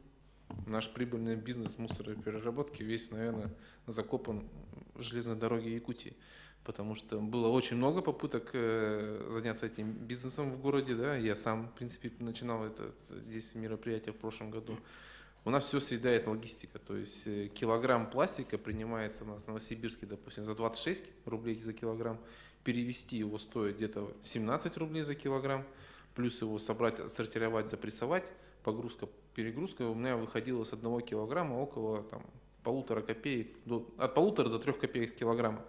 Наш прибыльный бизнес мусоропереработки весь, наверное, закопан в железной дороге Якутии. Потому что было очень много попыток заняться этим бизнесом в городе. Да? Я сам, в принципе, начинал здесь мероприятие в прошлом году. У нас все съедает логистика. То есть килограмм пластика принимается у нас в Новосибирске, допустим, за 26 рублей за килограмм. Перевести его стоит где-то 17 рублей за килограмм. Плюс его собрать, отсортировать, запрессовать. Погрузка, перегрузка у меня выходила с 1 килограмма около там, 1,5 копеек, от 1,5 до 3 копеек с килограмма.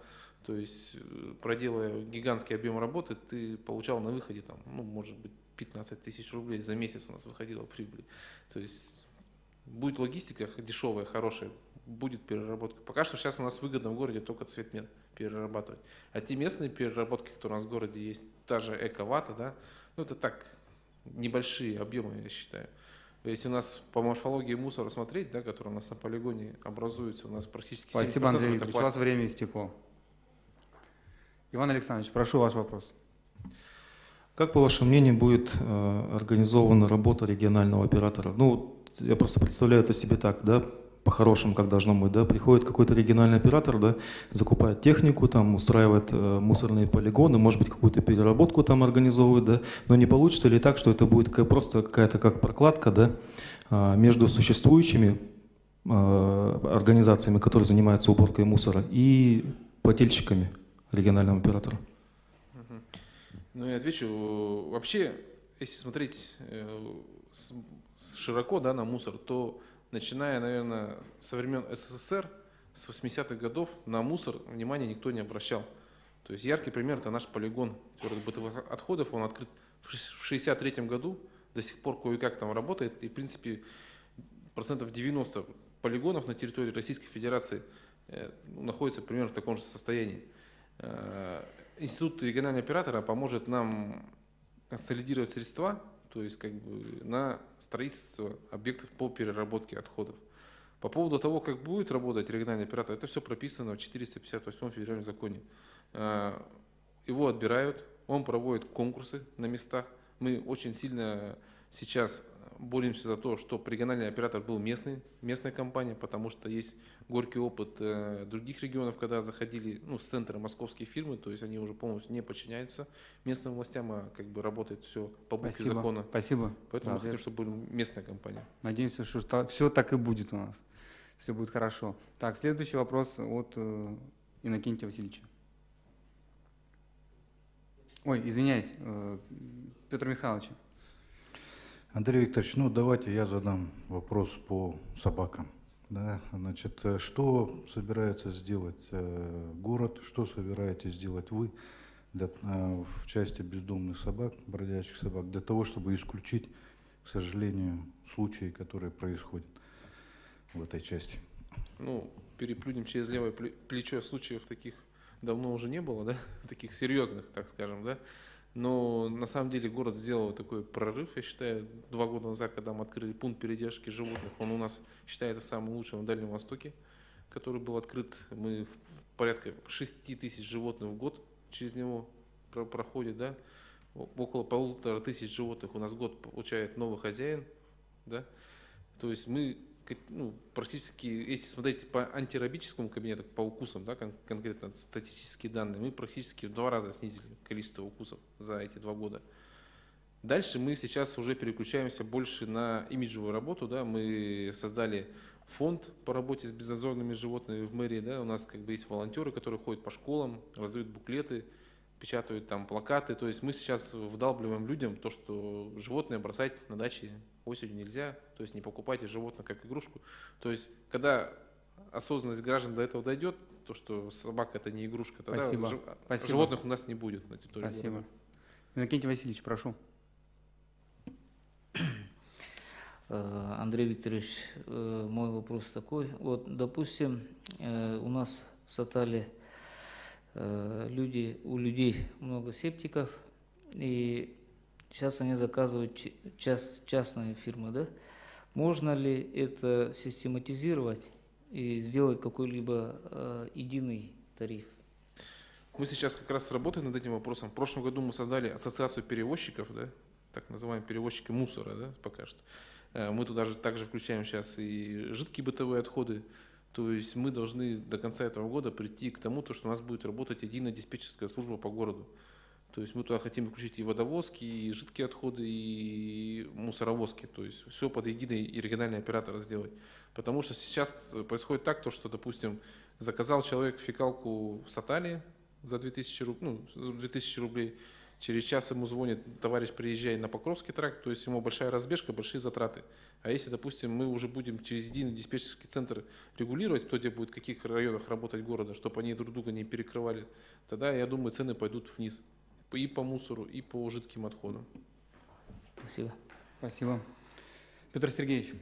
То есть, проделывая гигантский объем работы, ты получал на выходе, там, ну, может быть, 15 тысяч рублей за месяц у нас выходила прибыль. То есть, будет логистика дешевая, хорошая, будет переработка. Пока что сейчас у нас выгодно в городе только цветмет перерабатывать. А те местные переработки, которые у нас в городе есть, та же эко-вата, да, ну, это так, небольшие объемы, я считаю. Если у нас по морфологии мусора смотреть, да, который у нас на полигоне образуется, у нас практически 70% Спасибо, Андрей это Викторович. У вас пластик. время истекло. Иван Александрович, прошу ваш вопрос. Как, по вашему мнению, будет организована работа регионального оператора? Ну, я просто представляю это себе так, да, по-хорошему, как должно быть, да, приходит какой-то региональный оператор, да, закупает технику, там, устраивает мусорные полигоны, может быть, какую-то переработку там организовывает, да, но не получится ли так, что это будет просто какая-то как прокладка, да, между существующими организациями, которые занимаются уборкой мусора, и плательщиками регионального оператора? Ну, я отвечу. Вообще, если смотреть широко, да, на мусор, то начиная, наверное, со времен СССР, с 80-х годов, на мусор внимания никто не обращал. То есть яркий пример – это наш полигон твердых бытовых отходов. Он открыт в 1963 году, до сих пор кое-как там работает. И, в принципе, 90% полигонов на территории Российской Федерации находятся примерно в таком же состоянии. Институт регионального оператора поможет нам консолидировать средства, то есть как бы на строительство объектов по переработке отходов. По поводу того, как будет работать региональный оператор, это все прописано в 458 федеральном законе. Его отбирают, он проводит конкурсы на местах. Мы очень сильно сейчас боремся за то, чтобы региональный оператор был местной компанией, потому что есть горький опыт других регионов, когда заходили с центра московские фирмы, то есть они уже полностью не подчиняются местным властям, а как бы работает все по букве закона. Спасибо. Поэтому мы хотим, чтобы была местная компания. Надеемся, что все так и будет у нас. Все будет хорошо. Так, следующий вопрос от Иннокентия Васильевича. Ой, извиняюсь, Петр Михайлович. Андрей Викторович, ну давайте я задам вопрос по собакам. Да, значит, что собирается сделать город, что собираетесь сделать вы в части бездомных собак, бродячих собак, для того, чтобы исключить, к сожалению, случаи, которые происходят в этой части? Ну, переплюнем через левое плечо, случаев таких давно уже не было, да, таких серьезных, так скажем, да. Но на самом деле город сделал такой прорыв, я считаю, 2 года назад, когда мы открыли пункт передержки животных. Он у нас считается самым лучшим на Дальнем Востоке, который был открыт. Мы порядка 6 тысяч животных в год через него проходит, да. Около 1500 животных у нас в год получает новый хозяин, да. То есть мы практически, если смотреть по антирабическому кабинету, по укусам, да, конкретно статистические данные, мы практически в 2 раза снизили количество укусов за эти 2 года. Дальше мы сейчас уже переключаемся больше на имиджевую работу, да, мы создали фонд по работе с безнадзорными животными в мэрии, да, у нас как бы есть волонтеры, которые ходят по школам, раздают буклеты, печатают там плакаты, то есть мы сейчас вдалбливаем людям то, что животное бросать на даче осенью нельзя, то есть не покупайте животных как игрушку. То есть когда осознанность граждан до этого дойдет, то, что собака это не игрушка, тогда Спасибо. животных у нас не будет на территории Спасибо. города. Иннокентий Васильевич, прошу. Андрей Викторович, мой вопрос такой. Вот, допустим, у нас в Сатале у людей много септиков, и сейчас они заказывают частные фирмы, да? Можно ли это систематизировать и сделать какой-либо единый тариф? Мы сейчас как раз работаем над этим вопросом. В прошлом году мы создали ассоциацию перевозчиков, да, так называемые перевозчики мусора, да, пока что. Мы туда же также включаем сейчас и жидкие бытовые отходы. То есть мы должны до конца этого года прийти к тому, что у нас будет работать единая диспетчерская служба по городу. То есть мы туда хотим включить и водовозки, и жидкие отходы, и мусоровозки. То есть все под единый и региональный оператор сделать. Потому что сейчас происходит так, что, допустим, заказал человек фекалку в Сатале за 2000 рублей, через час ему звонит товарищ, приезжай на Покровский тракт, то есть ему большая разбежка, большие затраты. А если, допустим, мы уже будем через единый диспетчерский центр регулировать, кто где будет, в каких районах работать города, чтобы они друг друга не перекрывали, тогда, я думаю, цены пойдут вниз. И по мусору, и по жидким отходам. Спасибо. Спасибо. Петр Сергеевич.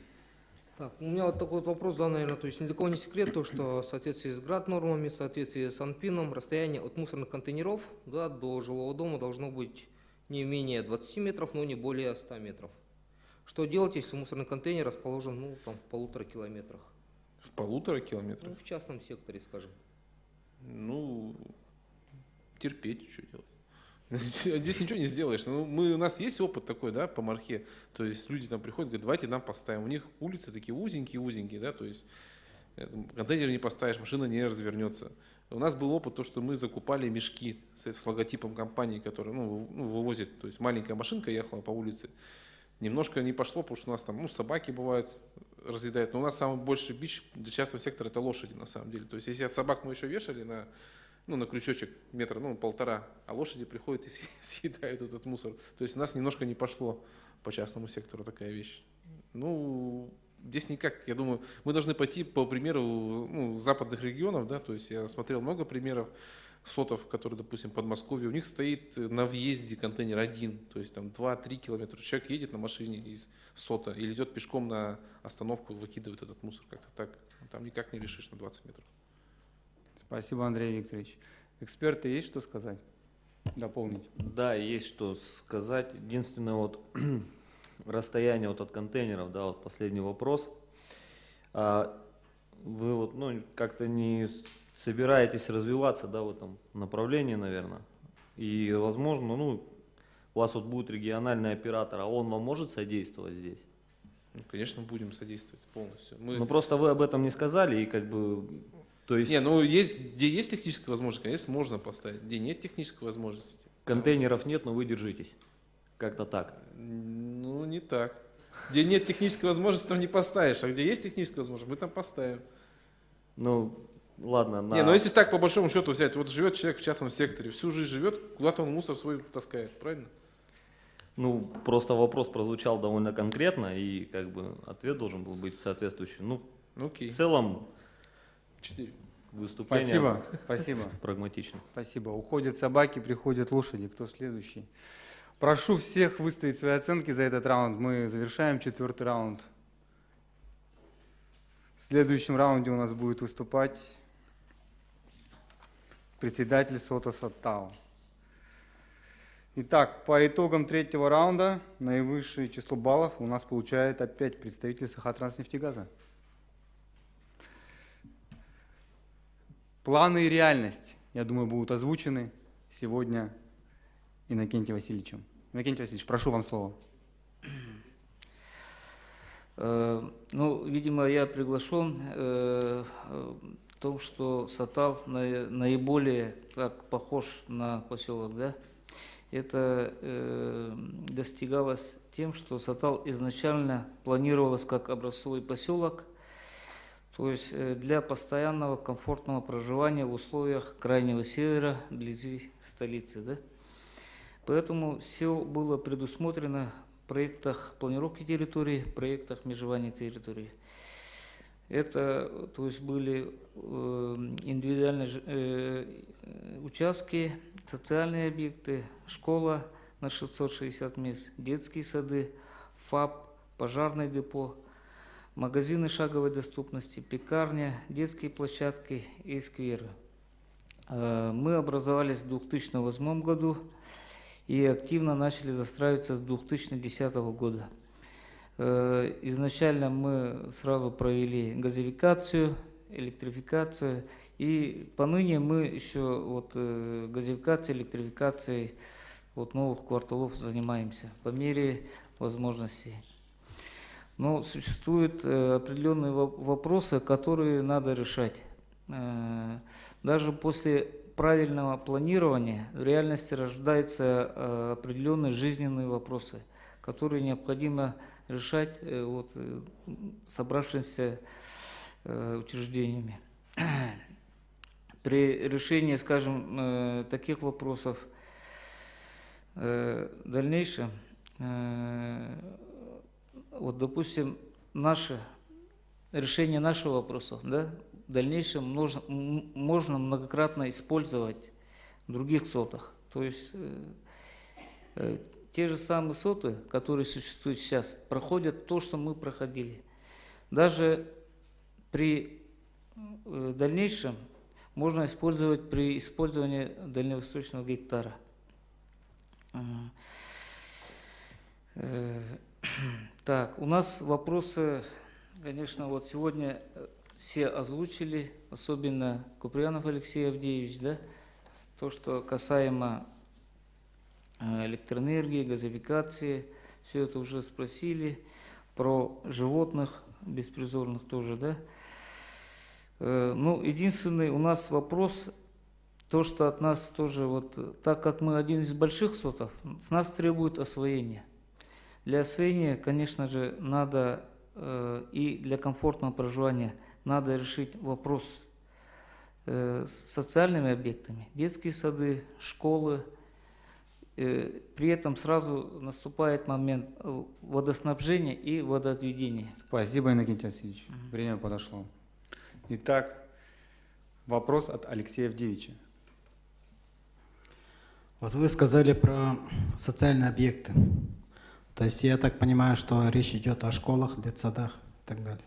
Так, у меня вот такой вот вопрос, да, наверное, то есть ни для кого не секрет, то, что в соответствии с ГРАД-нормами, в соответствии с АНПИНом, расстояние от мусорных контейнеров, да, до жилого дома должно быть не менее 20 метров, но не более 100 метров. Что делать, если мусорный контейнер расположен, ну, там, в 1,5 километрах? В 1,5 километра? Ну, в частном секторе, скажем. Ну, терпеть, что делать. Здесь ничего не сделаешь. Ну, у нас есть опыт такой, да, по Мархе. То есть люди там приходят, говорят, давайте нам поставим. У них улицы такие узенькие, да, то есть контейнер не поставишь, машина не развернется. У нас был опыт, то, что мы закупали мешки с логотипом компании, которая вывозит. То есть маленькая машинка ехала по улице. Немножко не пошло, потому что у нас там собаки бывают, разъедают. Но у нас самый большой бич для частного сектора — это лошади, на самом деле. То есть если от собак мы еще вешали на крючочек метра, 1,5, а лошади приходят и съедают этот мусор. То есть у нас немножко не пошло по частному сектору такая вещь. Ну, здесь никак, я думаю, мы должны пойти по примеру западных регионов, да, то есть я смотрел много примеров СОТов, которые, допустим, в Подмосковье, у них стоит на въезде контейнер один, то есть там 2-3 километра. Человек едет на машине из СОТа или идет пешком на остановку, выкидывает этот мусор как-то так. Там никак не решишь на 20 метров. Спасибо, Андрей Викторович. Эксперты, есть что сказать? Дополнить? Да, есть что сказать. Единственное, вот расстояние от контейнеров, да, вот последний вопрос. Вы вот, как-то не собираетесь развиваться, да, в этом направлении, наверное. И, возможно, у вас вот будет региональный оператор, а он вам может содействовать здесь? Ну, конечно, будем содействовать полностью. Просто вы об этом не сказали, и то есть... где есть техническая возможность, конечно, можно поставить. Где нет технической возможности. Контейнеров нет, но вы держитесь. Как-то так. Ну, не так. Где нет технической возможности, там не поставишь. А где есть техническая возможность, мы там поставим. Ладно. Если так по большому счету взять, вот живет человек в частном секторе, всю жизнь живет, куда-то он мусор свой таскает, правильно? Просто вопрос прозвучал довольно конкретно, и ответ должен был быть соответствующий. Окей. В целом... 4. Выступление Спасибо. Прагматично. Спасибо. Уходят собаки, приходят лошади. Кто следующий? Прошу всех выставить свои оценки за этот раунд. Мы завершаем 4-й раунд. В следующем раунде у нас будет выступать председатель СОТа Сатал. Итак, по итогам 3-го раунда наивысшее число баллов у нас получает опять представитель Сахатранснефтегаза. Планы и реальность, я думаю, будут озвучены сегодня Иннокентием Васильевичем. Иннокентий Васильевич, прошу вам слово. Видимо, я приглашен в том, что Сатал наиболее похож на поселок, да? Это достигалось тем, что Сатал изначально планировалось как образцовый поселок, то есть для постоянного комфортного проживания в условиях крайнего севера, вблизи столицы. Да? Поэтому все было предусмотрено в проектах планировки территории, в проектах межевания территории. Это, то есть, были индивидуальные участки, социальные объекты, школа на 660 мест, детские сады, ФАП, пожарное депо, магазины шаговой доступности, пекарня, детские площадки и скверы. Мы образовались в 2008 году и активно начали застраиваться с 2010 года. Изначально мы сразу провели газификацию, электрификацию, и поныне мы еще вот газификацией, электрификацией вот новых кварталов занимаемся по мере возможностей. Но существуют определенные вопросы, которые надо решать. Даже после правильного планирования в реальности рождаются определенные жизненные вопросы, которые необходимо решать вот, собравшимися учреждениями. При решении, скажем, таких вопросов в дальнейшем, вот, допустим, решение наших вопросов, да, в дальнейшем можно многократно использовать в других сотах. То есть те же самые соты, которые существуют сейчас, проходят то, что мы проходили. Даже при дальнейшем можно использовать при использовании дальневосточного гектара. Так, у нас вопросы, конечно, вот сегодня все озвучили, особенно Куприянов Алексей Авдеевич, да, то, что касаемо электроэнергии, газификации, все это уже спросили, про животных беспризорных тоже, да. Ну, единственный у нас вопрос, то, что от нас тоже, вот, так как мы один из больших сотов, с нас требует освоения. Для освоения, конечно же, надо и для комфортного проживания надо решить вопрос с социальными объектами, детские сады, школы. При этом сразу наступает момент водоснабжения и водоотведения. Спасибо, Иннокентий Васильевич. Время подошло. Итак, вопрос от Алексея Авдеевича. Вот вы сказали про социальные объекты. То есть я так понимаю, что речь идет о школах, детсадах и так далее.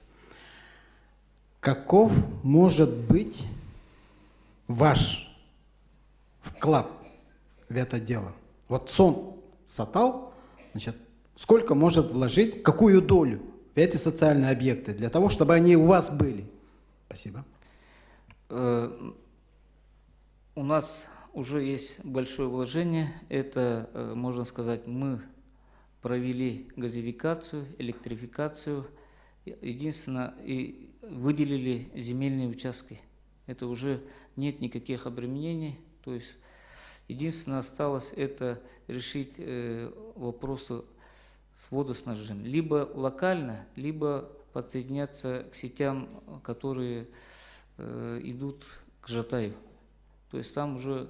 Каков может быть ваш вклад в это дело? Вот сон Сатал, значит, сколько может вложить, какую долю в эти социальные объекты, для того, чтобы они у вас были? Спасибо. У нас уже есть большое вложение. Это, можно сказать, мы провели газификацию, электрификацию. Единственное, и выделили земельные участки. Это уже нет никаких обременений. То есть единственное осталось это решить вопросы с водоснабжением. Либо локально, либо подсоединяться к сетям, которые идут к Жатаю. То есть там уже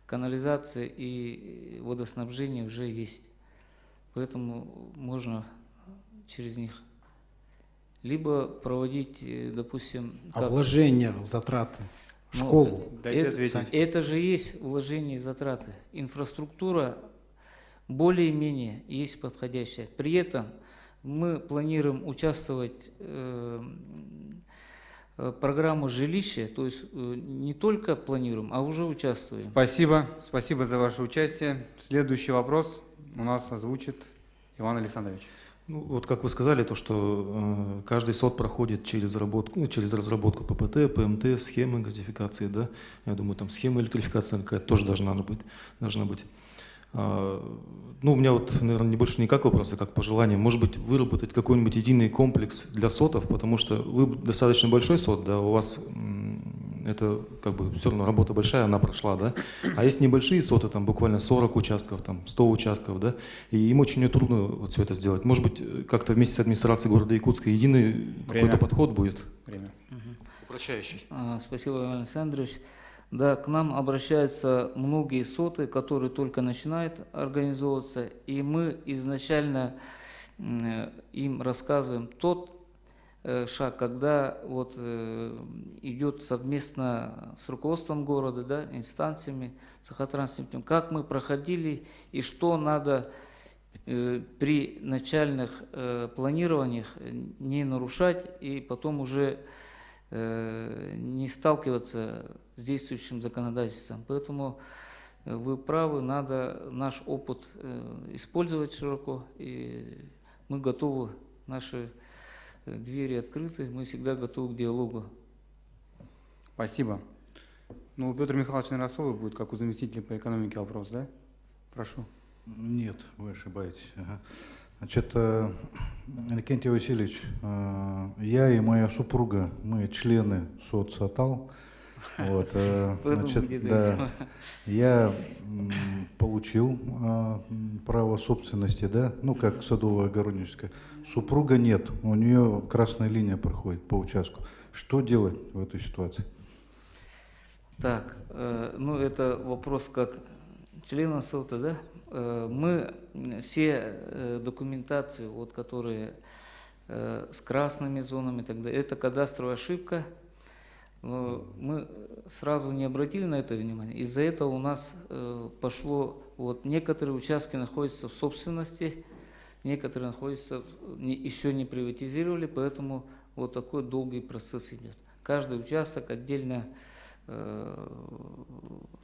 канализация и водоснабжение уже есть. Поэтому можно через них. Либо проводить, допустим... А вложения, затраты в школу? Это же есть вложения и затраты. Инфраструктура более-менее есть подходящая. При этом мы планируем участвовать в программу жилища, то есть не только планируем, а уже участвуем. Спасибо. Спасибо за ваше участие. Следующий вопрос у нас озвучит Иван Александрович. Ну, вот как вы сказали, то, что каждый сот проходит через разработку ППТ, ПМТ, схемы газификации, да. Я думаю, там схема электрификации какая-то тоже должна быть. Ну, у меня вот, наверное, не больше никак вопроса, как пожелание. Может быть, выработать какой-нибудь единый комплекс для сотов, потому что вы достаточно большой сот, да, у вас это как бы все равно работа большая, она прошла, да. А есть небольшие соты, там буквально 40 участков, там 100 участков, да, и им очень трудно вот все это сделать. Может быть, как-то вместе с администрацией города Якутска единый какой-то подход будет? Время. Упрощающий. Спасибо, Иван Александрович. Да, к нам обращаются многие соты, которые только начинают организовываться, и мы изначально им рассказываем тот шаг, когда вот идет совместно с руководством города, да, инстанциями, Сахатранснефтем, как мы проходили и что надо при начальных планированиях не нарушать и потом уже не сталкиваться с действующим законодательством. Поэтому вы правы, надо наш опыт использовать широко, и мы готовы, наши двери открыты, мы всегда готовы к диалогу. Спасибо. Ну, у Петра Михайловича Нарасовой будет, как у заместителя по экономике, вопрос, да? Прошу. Нет, вы ошибаетесь. Ага. Значит, Иннокентий Васильевич, я и моя супруга, мы члены соцсатал. Вот, значит, да, я получил право собственности, да, ну как садово-огородническое. Супруга нет, у нее красная линия проходит по участку. Что делать в этой ситуации? Так, ну это вопрос как члена СОТа, да? Мы все документацию, вот, которые с красными зонами, тогда это кадастровая ошибка. Но мы сразу не обратили на это внимание. Из-за этого у нас пошло, вот некоторые участки находятся в собственности, некоторые находятся, еще не приватизировали, поэтому вот такой долгий процесс идет. Каждый участок отдельно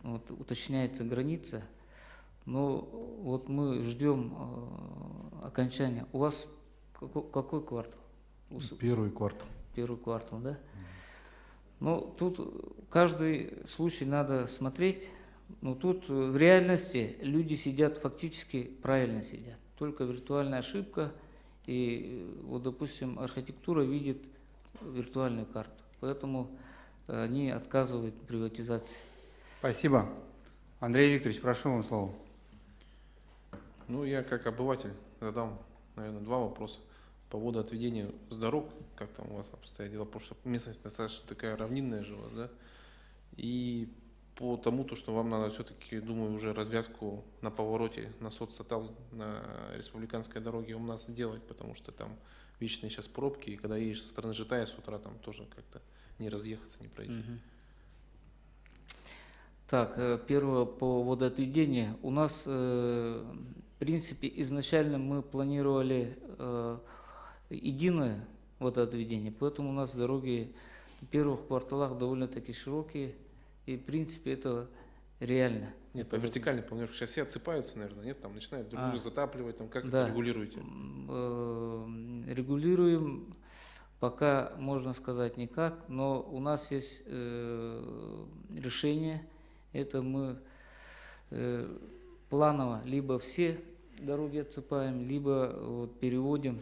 вот, уточняется граница, но вот мы ждем окончания. У вас какой квартал? Первый квартал. Первый квартал, да? Ну, тут каждый случай надо смотреть. Но тут в реальности люди сидят, фактически правильно сидят. Только виртуальная ошибка. И вот, допустим, архитектура видит виртуальную карту. Поэтому они отказывают в приватизации. Спасибо. Андрей Викторович, прошу вам слово. Ну, я как обыватель задам, наверное, два вопроса. По водоотведению с дорог, как там у вас обстоят дела, потому что местность достаточно такая равнинная же у вас, да? И по тому, то, что вам надо все-таки, думаю, уже развязку на повороте на соцсатал на республиканской дороге у нас делать, потому что там вечные сейчас пробки, и когда едешь со стороны Житая с утра, там тоже как-то не разъехаться, не пройти. Так, первое по водоотведению. У нас, в принципе, изначально мы планировали единое водоотведение, поэтому у нас дороги в первых кварталах довольно-таки широкие, и, в принципе, это реально. Нет, по вертикальной планировке сейчас все отсыпаются, наверное, нет? Там начинают друг друга затапливать, там как да. это регулируете? Регулируем, пока можно сказать никак, но у нас есть решение, это мы планово либо все дороги отсыпаем, либо вот переводим,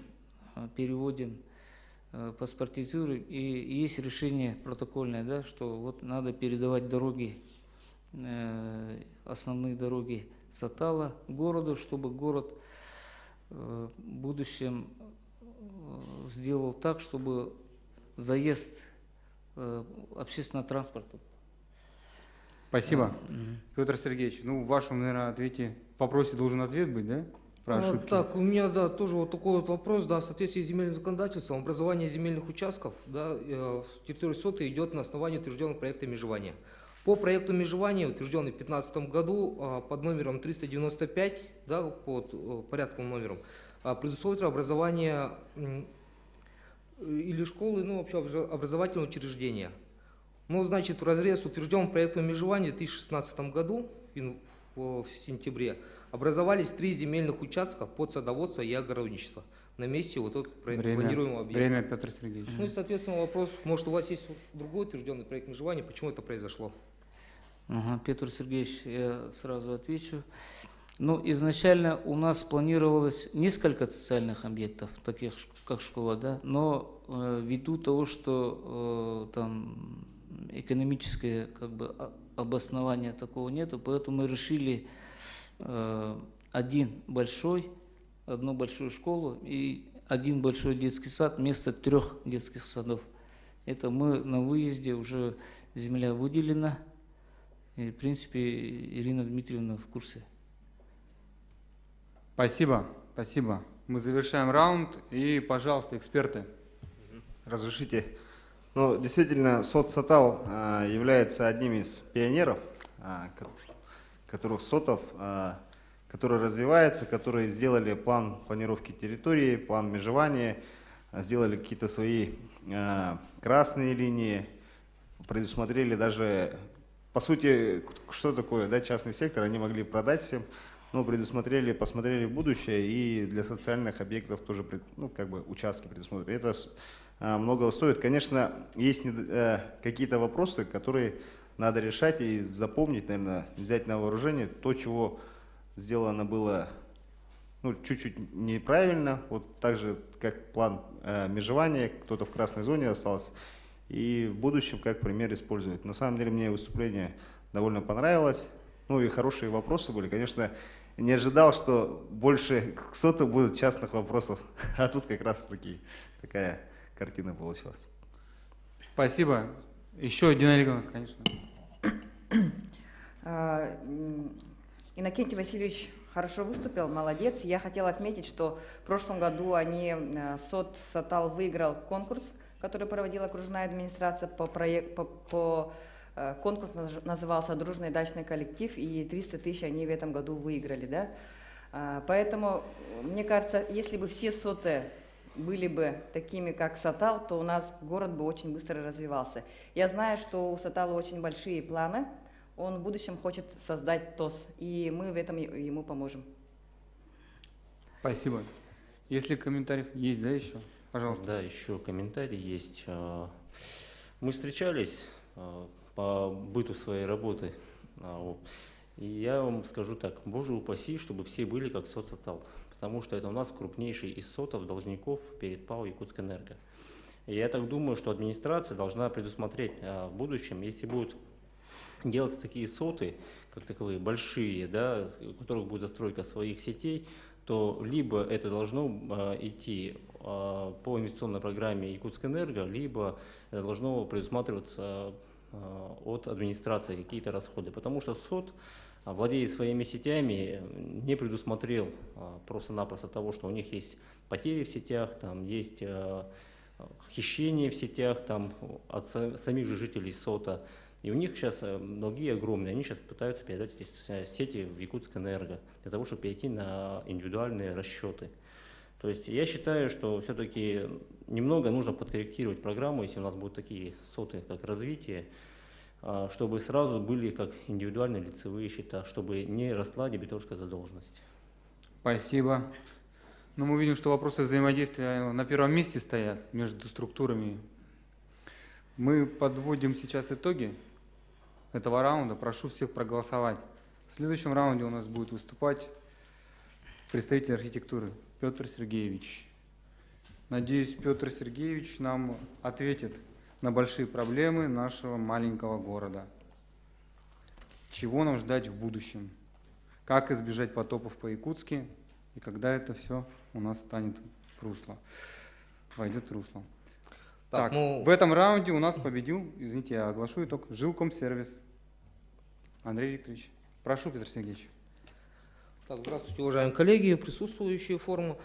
паспортизируем, и есть решение протокольное, да, что вот надо передавать дороги, основные дороги Сатала городу, чтобы город в будущем сделал так, чтобы заезд общественного транспорта. Спасибо. Петр Сергеевич, ну, в вашем, наверное, ответе, в вопросе должен ответ быть, да? Про ошибки. Так, у меня, да, тоже вот такой вот вопрос, да, в соответствии с земельным законодательством, образование земельных участков, да, в территории СОТа идет на основании утвержденного проекта межевания. По проекту межевания, утвержденный в 2015 году под номером 395, да, под порядковым номером, предусмотрено образование или школы, ну, вообще образовательного учреждения. Но, значит, в разрез утвержденного проектом межевания в 2016 году, в сентябре, образовались 3 земельных участка под садоводство и огородничество на месте вот этого планируемого объекта. Время, Петр Сергеевич. Ну и, соответственно, вопрос, может, у вас есть другой утвержденный проект межевания, почему это произошло? Ага, Петр Сергеевич, я сразу отвечу. Ну, изначально у нас планировалось несколько социальных объектов, таких как школа, да, но ввиду того, что там экономическое как бы обоснования такого нету, поэтому мы решили одну большую школу и один большой детский сад вместо 3 детских садов. Это мы на выезде, уже земля выделена, и, в принципе, Ирина Дмитриевна в курсе. Спасибо, спасибо. Мы завершаем раунд, и, пожалуйста, эксперты. Разрешите. Ну, действительно, соцсатал является одним из пионеров, которых СОТов который развивается, которые сделали план планировки территории, план межевания, сделали какие-то свои красные линии, предусмотрели даже, по сути, что такое, да, частный сектор, они могли продать всем, но предусмотрели, посмотрели в будущее и для социальных объектов тоже, ну, как бы участки предусмотрели. Это многого стоит. Конечно, есть какие-то вопросы, которые надо решать и запомнить, наверное, взять на вооружение то, чего сделано было, ну, чуть-чуть неправильно, вот так же, как план межевания, кто-то в красной зоне остался, и в будущем как пример использовать. На самом деле мне выступление довольно понравилось, ну и хорошие вопросы были. Конечно, не ожидал, что больше к СОТу будет частных вопросов, а тут как раз такая картина получилась. Спасибо. Еще Дина Олеговна, конечно. Иннокентий Васильевич хорошо выступил, молодец. Я хотела отметить, что в прошлом году СОТ «Сатал» выиграл конкурс, который проводила окружная администрация по конкурс назывался «Дружный дачный коллектив», и 300 тысяч они в этом году выиграли. Да? Поэтому, мне кажется, если бы все СОТы были бы такими, как Сатал, то у нас город бы очень быстро развивался. Я знаю, что у Сатала очень большие планы. Он в будущем хочет создать ТОС, и мы в этом ему поможем. Спасибо. Если комментариев есть, да, еще? Пожалуйста. Да, еще комментарий есть. Мы встречались по быту своей работы, и я вам скажу так, боже упаси, чтобы все были как СОТ «Сатал», потому что это у нас крупнейший из СОТов должников перед ПАО «Якутскэнерго». И я так думаю, что администрация должна предусмотреть в будущем, если будут делать такие СОТы, как таковые большие, да, у которых будет застройка своих сетей, то либо это должно идти по инвестиционной программе «Якутскэнерго», либо это должно предусматриваться от администрации какие-то расходы, потому что СОТ, владея своими сетями, не предусмотрел просто-напросто того, что у них есть потери в сетях, там есть хищение в сетях там, от самих же жителей СОТа. И у них сейчас долги огромные, они сейчас пытаются передать эти сети в Якутскэнерго для того, чтобы перейти на индивидуальные расчеты. То есть я считаю, что все-таки немного нужно подкорректировать программу, если у нас будут такие СОТы, как развитие, чтобы сразу были как индивидуальные лицевые счета, чтобы не росла дебиторская задолженность. Спасибо. Но мы видим, что вопросы взаимодействия на первом месте стоят между структурами. Мы подводим сейчас итоги этого раунда. Прошу всех проголосовать. В следующем раунде у нас будет выступать представитель архитектуры Петр Сергеевич. Надеюсь, Петр Сергеевич нам ответит на большие проблемы нашего маленького города. Чего нам ждать в будущем? Как избежать потопов по-якутски? И когда это все у нас станет в русло, войдет в русло. Так, в этом раунде у нас победил, извините, я оглашу итог, Жилкомсервис. Андрей Викторович, прошу, Петр Сергеевич. Так, здравствуйте, уважаемые коллеги, присутствующие форуму.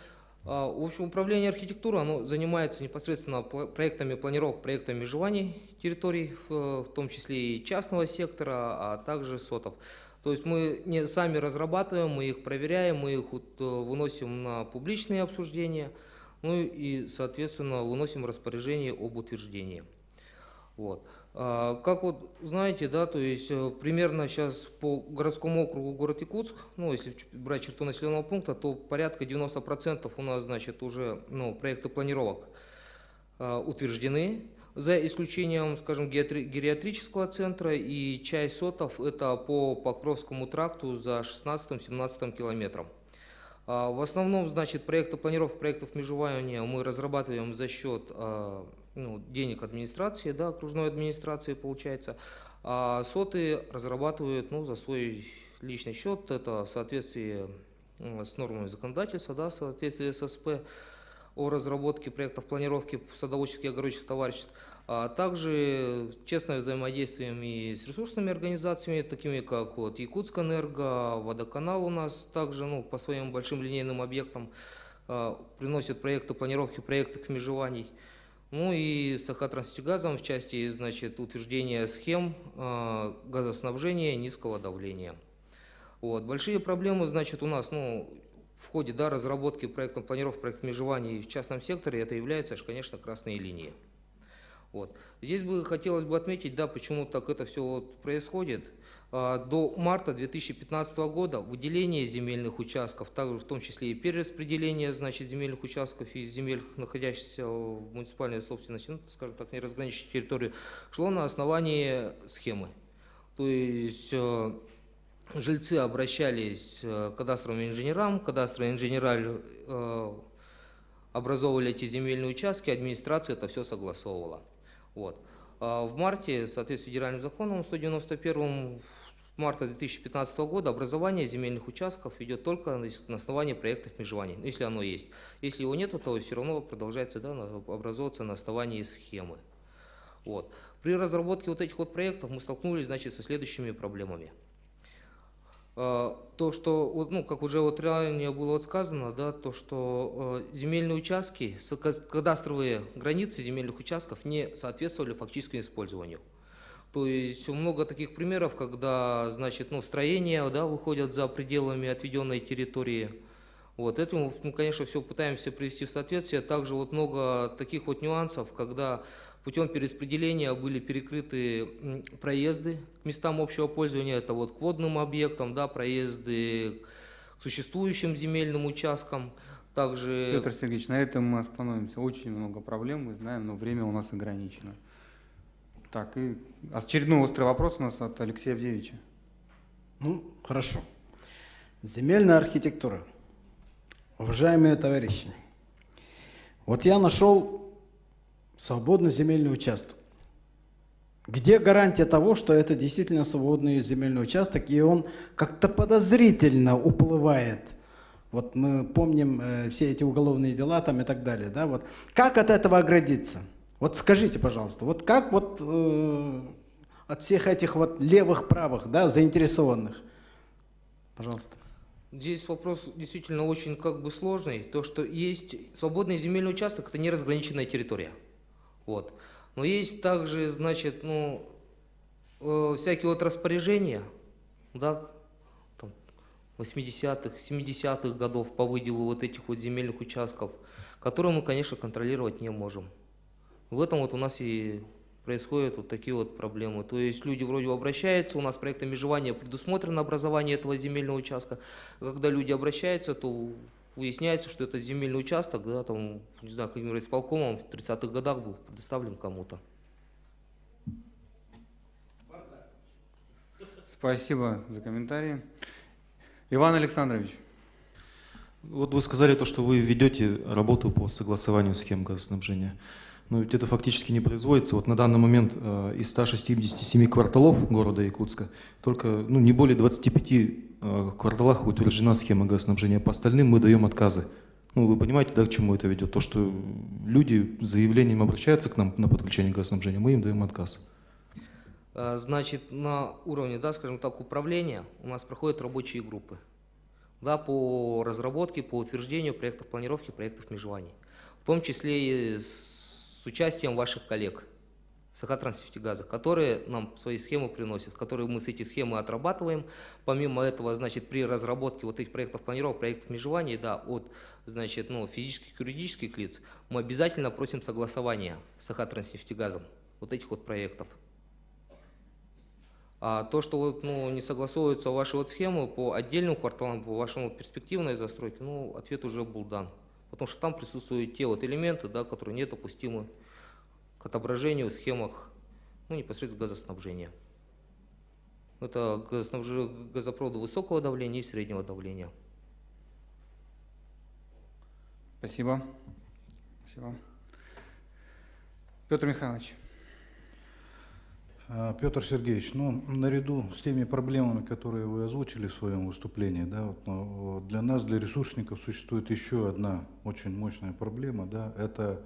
В общем, управление архитектурой, оно занимается непосредственно проектами планировок, проектами межеваний территорий, в том числе и частного сектора, а также СОТов. То есть мы не сами разрабатываем, мы их проверяем, мы их выносим на публичные обсуждения, ну и, соответственно, выносим распоряжение об утверждении. Вот. Как вот знаете, да, то есть примерно сейчас по городскому округу город Якутск, ну если брать черту населенного пункта, то порядка 90% у нас, значит, уже проекты планировок утверждены, за исключением, скажем, гериатрического центра, и часть СОТов это по Покровскому тракту за 16-17 километром. В основном, значит, проекты планировки, проектов межевания мы разрабатываем за счет денег администрации, да, окружной администрации получается, а СОТы разрабатывают за свой личный счет, это в соответствии с нормами законодательства, да, в соответствии с СП о разработке проектов планировки садоводческих и огородчих товариществ, а также тесное взаимодействие и с ресурсными организациями, такими как вот Якутскэнерго, Водоканал у нас также по своим большим линейным объектам приносят проекты планировки, проекты межеваний. Ну и Сахатранснефтегазом в части, значит, утверждения схем газоснабжения низкого давления. Вот. Большие проблемы, значит, у нас, ну, в ходе, да, разработки проектов планировки, проектов межевания в частном секторе, это является, конечно, красные линии. Вот. Здесь бы хотелось бы отметить, да, почему так это все вот происходит. До марта 2015 года выделение земельных участков, также в том числе и перераспределение, значит, земельных участков из земель, находящихся в муниципальной собственности, ну, скажем так, неразграниченной территории, шло на основании схемы. То есть жильцы обращались к кадастровым инженерам, кадастровые инженеры образовывали эти земельные участки, администрация это все согласовывала. Вот. В марте, в соответствии с федеральным законом 191 марта 2015 года образование земельных участков идет только на основании проектов межеваний, если оно есть. Если его нет, то все равно продолжается, да, образовываться на основании схемы. Вот. При разработке вот этих вот проектов мы столкнулись, значит, со следующими проблемами. То, что, ну, как уже вот ранее было вот сказано, да, то, что земельные участки, кадастровые границы земельных участков не соответствовали фактическому использованию. То есть много таких примеров, когда, значит, ну, строения, да, выходят за пределами отведенной территории. Вот, этому мы, конечно, все пытаемся привести в соответствие. Также вот много таких вот нюансов, когда путем перераспределения были перекрыты проезды к местам общего пользования, это вот к водным объектам, да, проезды к существующим земельным участкам. Также... Петр Сергеевич, на этом мы остановимся. Очень много проблем, мы знаем, но время у нас ограничено. Так, и очередной острый вопрос у нас от Алексея Авдеевича. Ну, хорошо. Земельная архитектура. Уважаемые товарищи, вот я нашел свободный земельный участок. Где гарантия того, что это действительно свободный земельный участок, и он как-то подозрительно уплывает? Вот мы помним все эти уголовные дела там и так далее. Да? Вот. Как от этого оградиться? Вот скажите, пожалуйста, вот как вот от всех этих вот левых, правых, да, заинтересованных? Пожалуйста. Здесь вопрос действительно очень как бы сложный. То, что есть свободный земельный участок, это неразграниченная территория. Вот. Но есть также, значит, ну, всякие вот распоряжения, да, 80-х, 70-х годов по выделу вот этих вот земельных участков, которые мы, конечно, контролировать не можем. В этом вот у нас и происходят вот такие вот проблемы. То есть люди вроде бы обращаются, у нас проектом межевания предусмотрено образование этого земельного участка. Когда люди обращаются, то выясняется, что этот земельный участок, да, там, не знаю, каким исполкомом в 30-х годах был предоставлен кому-то. Спасибо за комментарии. Иван Александрович. Вот вы сказали то, что вы ведете работу по согласованию схем газоснабжения. Но ведь это фактически не производится. Вот на данный момент из 167 кварталов города Якутска только не более 25 кварталах утверждена схема газоснабжения. По остальным мы даем отказы. Ну, вы понимаете, да, к чему это ведет? То, что люди с заявлением обращаются к нам на подключение газоснабжения, мы им даем отказ. Значит, на уровне, да, скажем так, управления у нас проходят рабочие группы, да, по разработке, по утверждению проектов планировки, проектов межеваний. В том числе и с участием ваших коллег Сахатранснефтегаза, которые нам свои схемы приносят, которые мы с эти схемы отрабатываем. Помимо этого, значит, при разработке вот этих проектов планировок, проектов межеваний, да, от, значит, физических и юридических лиц, мы обязательно просим согласования с Сахатранснефтегазом вот этих вот проектов. А то, что вот, не согласовываются ваши вот схемы по отдельным кварталам, по вашей перспективной застройке, ответ уже был дан. Потому что там присутствуют те вот элементы, да, которые недопустимы к отображению в схемах непосредственно газоснабжения. Это газопроводы высокого давления и среднего давления. Спасибо. Спасибо. Петр Михайлович. Петр Сергеевич, наряду с теми проблемами, которые вы озвучили в своем выступлении, да, для нас, для ресурсников, существует еще одна очень мощная проблема, да, это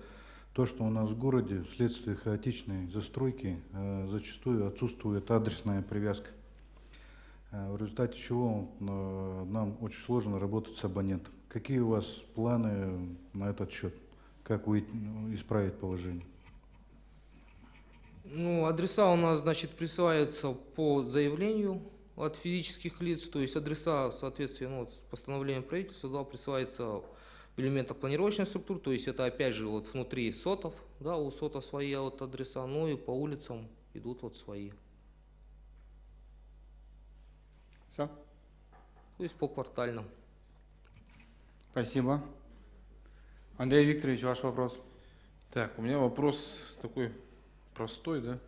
то, что у нас в городе вследствие хаотичной застройки зачастую отсутствует адресная привязка, в результате чего нам очень сложно работать с абонентом. Какие у вас планы на этот счет? Как вы исправить положение? Адреса у нас, значит, присваиваются по заявлению, от физических лиц, то есть адреса в соответствии с постановлением правительства, да, присылается в элементах планировочной структуры, то есть это опять же вот внутри СОТов, да, у СОТов свои вот адреса, ну и по улицам идут вот свои. Все? То есть по квартальным. Спасибо. Андрей Викторович, ваш вопрос. Так, у меня вопрос такой простой, да,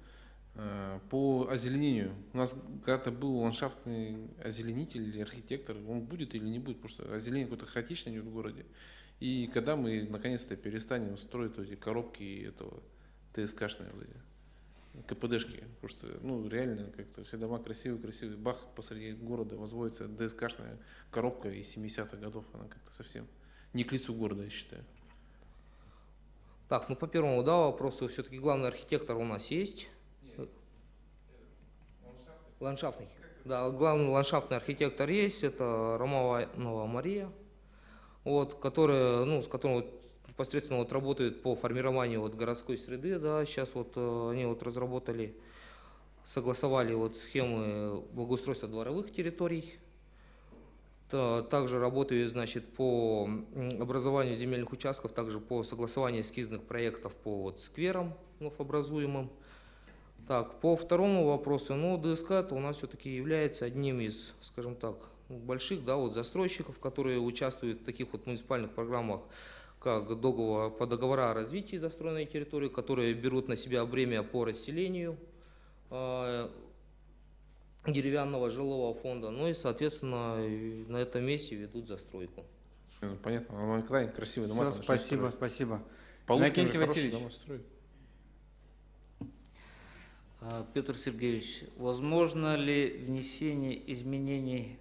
по озеленению. У нас когда-то был ландшафтный озеленитель или архитектор, он будет или не будет, потому что озеленение какое-то хаотичное идет в городе. И когда мы наконец-то перестанем строить эти коробки этого ТСКшные, вот эти, КПДшки, потому что, ну, реально как-то все дома красивые, бах, посреди города возводится ДСКшная коробка из 70-х годов, она как-то совсем не к лицу города, я считаю. Так, ну по первому, да, вопросу, все-таки главный архитектор у нас есть. Ландшафтный. Да, главный ландшафтный архитектор есть, это Романова Мария, вот, которая, ну, с которым вот непосредственно вот работает по формированию вот городской среды, да, сейчас вот они вот разработали, согласовали вот схемы благоустройства дворовых территорий. Также работаю, значит, по образованию земельных участков, также по согласованию эскизных проектов по вот скверам образуемым. Так, по второму вопросу, ну, ДСК это у нас все-таки является одним из, скажем так, больших, да, вот застройщиков, которые участвуют в таких вот муниципальных программах, как по договору о развитии застроенной территории, которые берут на себя бремя по расселению деревянного жилого фонда, ну и, соответственно, на этом месте ведут застройку. Понятно, но никогда красивые дома. Все, спасибо, спасибо. Иннокентий Иннокентий Васильевич. дома строит. Петр Сергеевич, возможно ли внесение изменений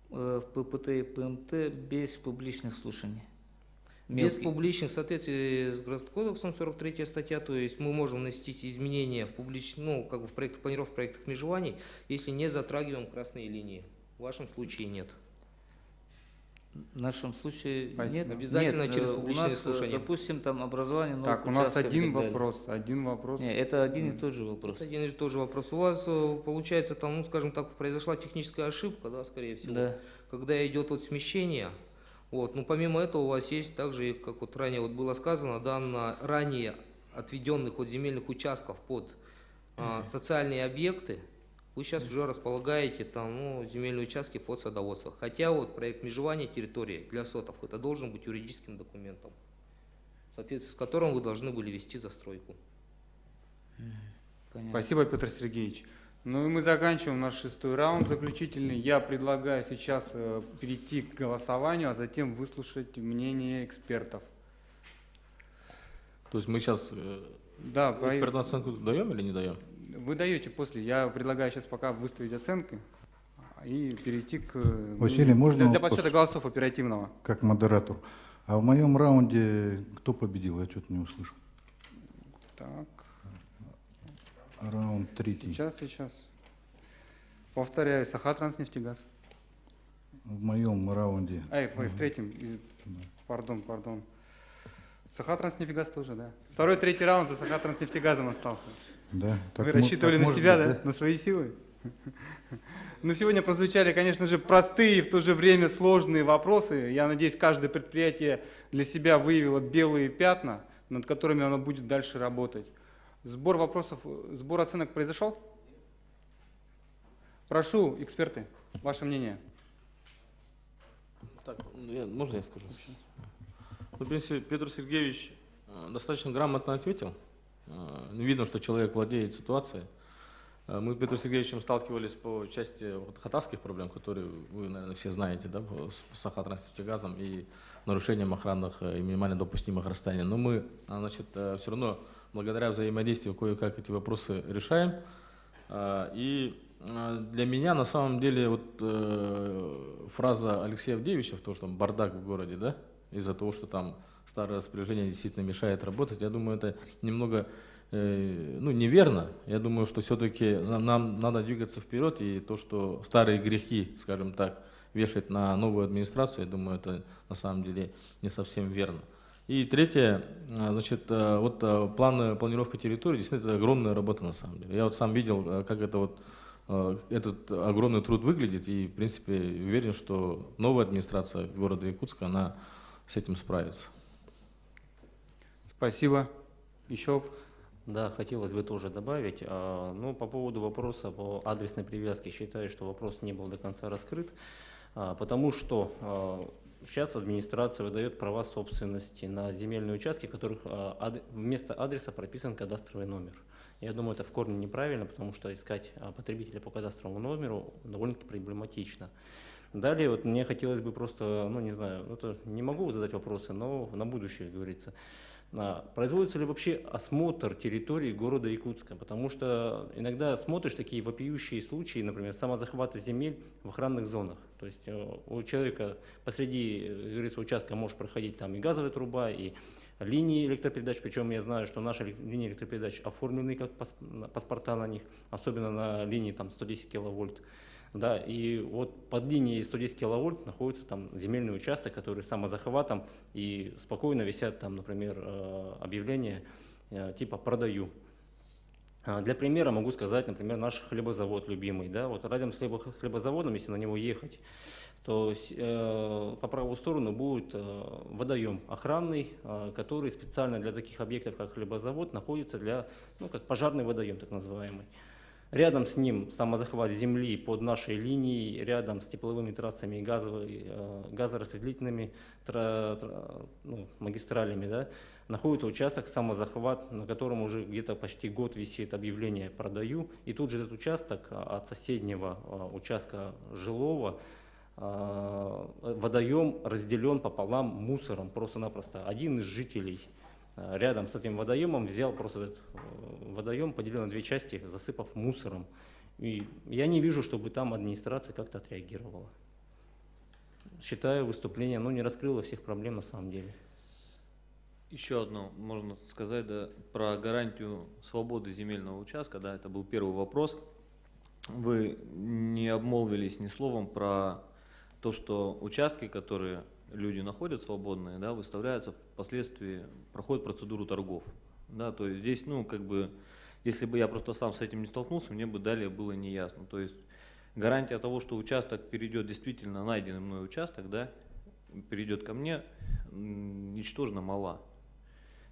в ППТ и ПМТ без публичных слушаний? Без публичных, в соответствии с Градкодексом 43 статья, то есть мы можем вносить изменения в в проектах планировок, в проектах межеваний, если не затрагиваем красные линии. В вашем случае нет. В нашем случае нет. Обязательно через публичные у нас, слушания. Допустим, там образование новых Так, у нас участков и один так далее. вопрос. Нет, это один и тот же вопрос. Это один и тот же вопрос. У вас, получается, там, ну, скажем так, произошла техническая ошибка, да, скорее всего, Да. когда идет вот смещение. Вот. Но помимо этого у вас есть также, как вот ранее вот было сказано, да, на ранее отведенных вот земельных участков под социальные объекты, вы сейчас уже располагаете там, ну, земельные участки под садоводство. Хотя вот проект межевания территории для СОТов это должен быть юридическим документом, в соответствии с которым вы должны были вести застройку. Понятно. Спасибо, Петр Сергеевич. Ну и мы заканчиваем наш 6-й раунд заключительный. Я предлагаю сейчас перейти к голосованию, а затем выслушать мнение экспертов. То есть мы сейчас Да, экспертную оценку даем или не даем? вы даете после. Я предлагаю сейчас пока выставить оценки и перейти к Василий, можно для вопрос? подсчета голосов оперативного. Как модератор. А в моем раунде кто победил? Я что-то не услышал. Так, Раунд 3. сейчас. Повторяю, Сахатранснефтегаз. В моем раунде. В третьем. Пардон. Сахатранснефтегаз тоже, да. Второй, третий раунд за Сахатранснефтегазом остался. Да. Вы рассчитывали на себя, да? На свои силы? Ну, сегодня прозвучали, конечно же, простые и в то же время сложные вопросы. Я надеюсь, каждое предприятие для себя выявило белые пятна, над которыми оно будет дальше работать. Сбор оценок произошел? Прошу, эксперты, ваше мнение. Так, можно я скажу? Ну, в принципе, Петр Сергеевич достаточно грамотно ответил. Видно, что человек владеет ситуацией. Мы с Петром Сергеевичем сталкивались по части вот хатасских проблем, которые вы, наверное, все знаете, да, с Сахатранснефтегазом и нарушением охранных и минимально допустимых расстояний. Но мы, значит, все равно благодаря взаимодействию кое-как эти вопросы решаем. И для меня на самом деле вот фраза Алексея Авдеевича, то, что там бардак в городе, да, из-за того, что там старое распоряжение действительно мешает работать, я думаю, это немного неверно. Я думаю, что все-таки нам надо двигаться вперед, и то, что старые грехи, скажем так, вешать на новую администрацию, я думаю, это на самом деле не совсем верно. И третье, значит, вот планировка территории, действительно, это огромная работа на самом деле. Я вот сам видел, как это вот этот огромный труд выглядит, и, в принципе, уверен, что новая администрация города Якутска, она с этим справится. Спасибо. Еще? Да, хотелось бы тоже добавить. Ну, по поводу вопроса по адресной привязке, считаю, что вопрос не был до конца раскрыт, потому что сейчас администрация выдает права собственности на земельные участки, в которых вместо адреса прописан кадастровый номер. Я думаю, это в корне неправильно, потому что искать потребителя по кадастровому номеру довольно-таки проблематично. Далее, вот мне хотелось бы просто, ну не знаю, это не могу задать вопросы, но на будущее, как говорится. Производится ли вообще осмотр территории города Якутска? Потому что иногда смотришь такие вопиющие случаи, например, самозахвата земель в охранных зонах. То есть у человека посреди, как говорится, участка может проходить там и газовая труба, и линии электропередач, причем я знаю, что наши линии электропередач оформлены как паспорта на них, особенно на линии там 110 киловольт. Да, и вот под линией 110 киловольт находится там земельный участок, который самозахватом, и спокойно висят там, например, объявления типа «продаю». Для примера могу сказать, например, наш хлебозавод любимый. Да, вот рядом с хлебозаводом, если на него ехать, то по правую сторону будет водоем охранный, который специально для таких объектов, как хлебозавод, находится для, ну, как пожарный водоем, так называемый. Рядом с ним самозахват земли под нашей линией, рядом с тепловыми трассами и газораспределительными магистралями, да, находится участок самозахват, на котором уже где-то почти год висит объявление «продаю». И тут же этот участок от соседнего участка жилого водоем разделен пополам мусором просто-напросто. Один из жителей рядом с этим водоемом взял просто этот водоем, поделил на две части, засыпав мусором. И я не вижу, чтобы там администрация как-то отреагировала. Считаю, выступление не раскрыло всех проблем на самом деле. Еще одно можно сказать, да, про гарантию свободы земельного участка. Да, это был первый вопрос. Вы не обмолвились ни словом про то, что участки, которые люди находят свободные, да, выставляются впоследствии, проходят процедуру торгов. Да, то есть здесь, если бы я просто сам с этим не столкнулся, мне бы далее было неясно. То есть гарантия того, что участок перейдет действительно найденный мной участок, да, перейдет ко мне, ничтожно мала.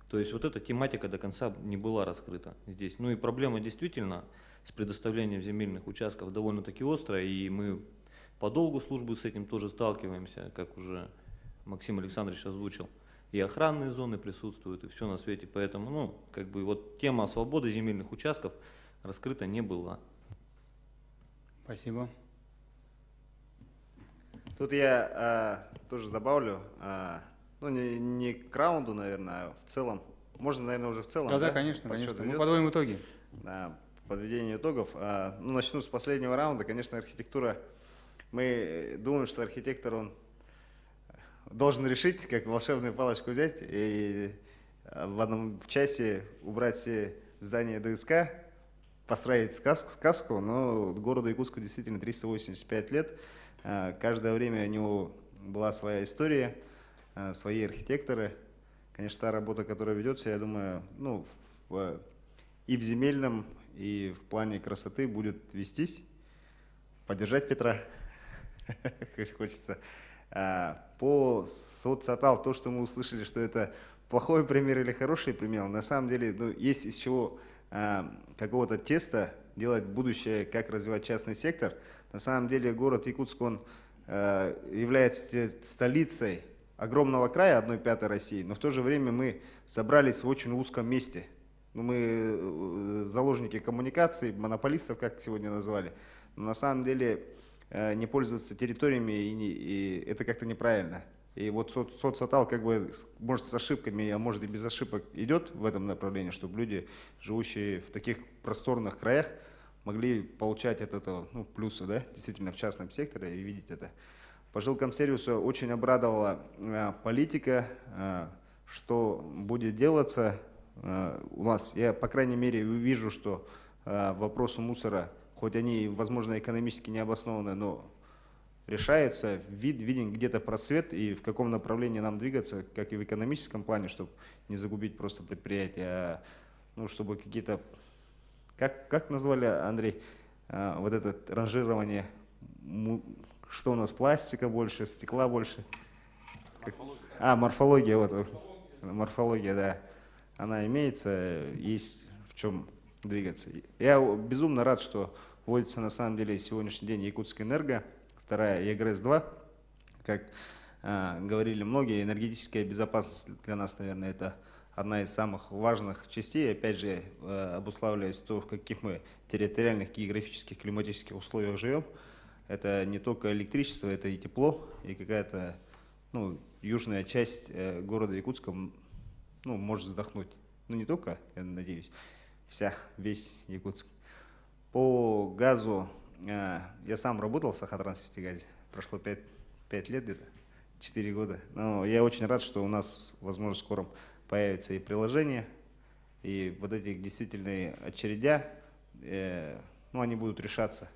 То есть вот эта тематика до конца не была раскрыта здесь. И проблема действительно с предоставлением земельных участков довольно-таки острая, и мы по долгу службы с этим тоже сталкиваемся, как уже Максим Александрович озвучил. И охранные зоны присутствуют, и все на свете. Поэтому, тема свободы земельных участков раскрыта не была. Спасибо. Тут я тоже добавлю, не к раунду, наверное, а в целом. Можно, наверное, уже в целом. Да, конечно. Мы подводим итоги. Да, подведение итогов. Начну с последнего раунда. Конечно, архитектура. Мы думаем, что архитектор, он должен решить, как волшебную палочку взять и в часе убрать все здания ДСК, построить сказку, но городу Якутску действительно 385 лет. Каждое время у него была своя история, свои архитекторы. Конечно, та работа, которая ведется, я думаю, и в земельном, и в плане красоты будет вестись. Поддержать Петра хочется. По соцсетам, то, что мы услышали, что это плохой пример или хороший пример, на самом деле есть из чего какого-то теста делать будущее, как развивать частный сектор. На самом деле город Якутск, он является столицей огромного края, 1/5 России, но в то же время мы собрались в очень узком месте. Мы заложники коммуникаций, монополистов, как сегодня назвали. Но на самом деле не пользоваться территориями, и это как-то неправильно. И вот соцсетал может с ошибками, а может и без ошибок идет в этом направлении, чтобы люди, живущие в таких просторных краях, могли получать от этого плюсы, да, действительно в частном секторе и видеть это. По жилкомсервису очень обрадовала политика, что будет делаться. У нас, я по крайней мере вижу, что вопросы мусора, хоть они, возможно, экономически не обоснованы, но решаются, виден где-то просвет и в каком направлении нам двигаться, как и в экономическом плане, чтобы не загубить просто предприятия, а чтобы какие-то, как назвали, Андрей, вот это ранжирование, что у нас, пластика больше, стекла больше. Морфология, вот, морфология, да, она имеется, есть в чем двигаться. Я безумно рад, что вводится на самом деле сегодняшний день Якутская энерго, вторая ЕГРС-2, как говорили многие, энергетическая безопасность для нас, наверное, это одна из самых важных частей, опять же, обуславливаясь то, в каких мы территориальных, географических, климатических условиях живем. Это не только электричество, это и тепло, и какая-то южная часть города Якутска может вздохнуть. Не только, я надеюсь, весь Якутск. По газу, я сам работал в Сахатранснефтегазе, прошло 5 лет где-то, 4 года. Но я очень рад, что у нас, возможно, скоро появится и приложение, и вот эти действительно очередя, они будут решаться.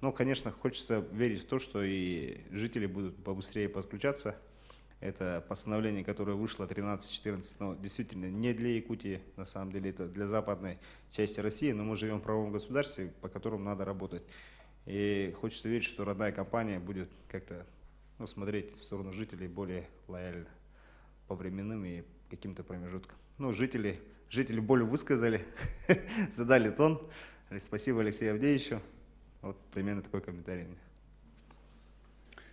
Но, конечно, хочется верить в то, что и жители будут побыстрее подключаться. Это постановление, которое вышло 13-14, но действительно не для Якутии, на самом деле это для западной части России, но мы живем в правовом государстве, по которому надо работать. И хочется верить, что родная компания будет как-то смотреть в сторону жителей более лояльно по временным и каким-то промежуткам. Жители более высказали, задали тон. Спасибо Алексею Авдеевичу. Вот примерно такой комментарий у меня.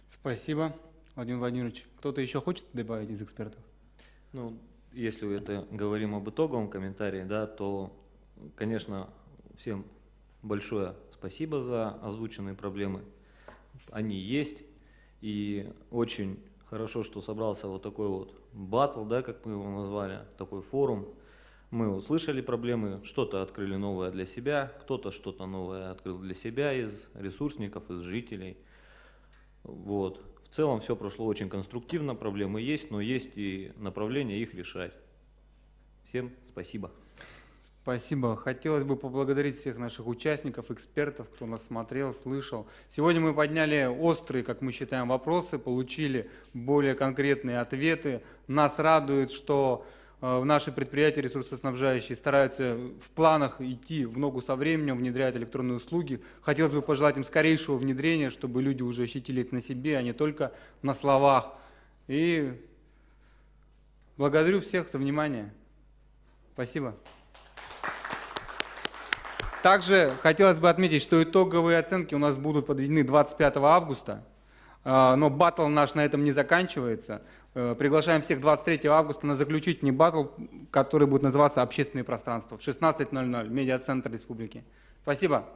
Спасибо, Владимир Владимирович. Кто-то еще хочет добавить из экспертов? Если это говорим об итоговом комментарии, да, то, конечно, всем большое спасибо за озвученные проблемы. Они есть, и очень хорошо, что собрался вот такой вот баттл, да, как мы его назвали, такой форум. Мы услышали проблемы, что-то открыли новое для себя, кто-то что-то новое открыл для себя из ресурсников, из жителей. В целом все прошло очень конструктивно, проблемы есть, но есть и направление их решать. Всем спасибо. Спасибо. Хотелось бы поблагодарить всех наших участников, экспертов, кто нас смотрел, слышал. Сегодня мы подняли острые, как мы считаем, вопросы, получили более конкретные ответы. Нас радует, что наши предприятия ресурсоснабжающие стараются в планах идти в ногу со временем, внедряют электронные услуги. Хотелось бы пожелать им скорейшего внедрения, чтобы люди уже ощутили это на себе, а не только на словах. И благодарю всех за внимание. Спасибо. Также хотелось бы отметить, что итоговые оценки у нас будут подведены 25 августа. Но баттл наш на этом не заканчивается. Приглашаем всех 23 августа на заключительный баттл, который будет называться «Общественные пространства» в 16:00, медиацентр республики. Спасибо.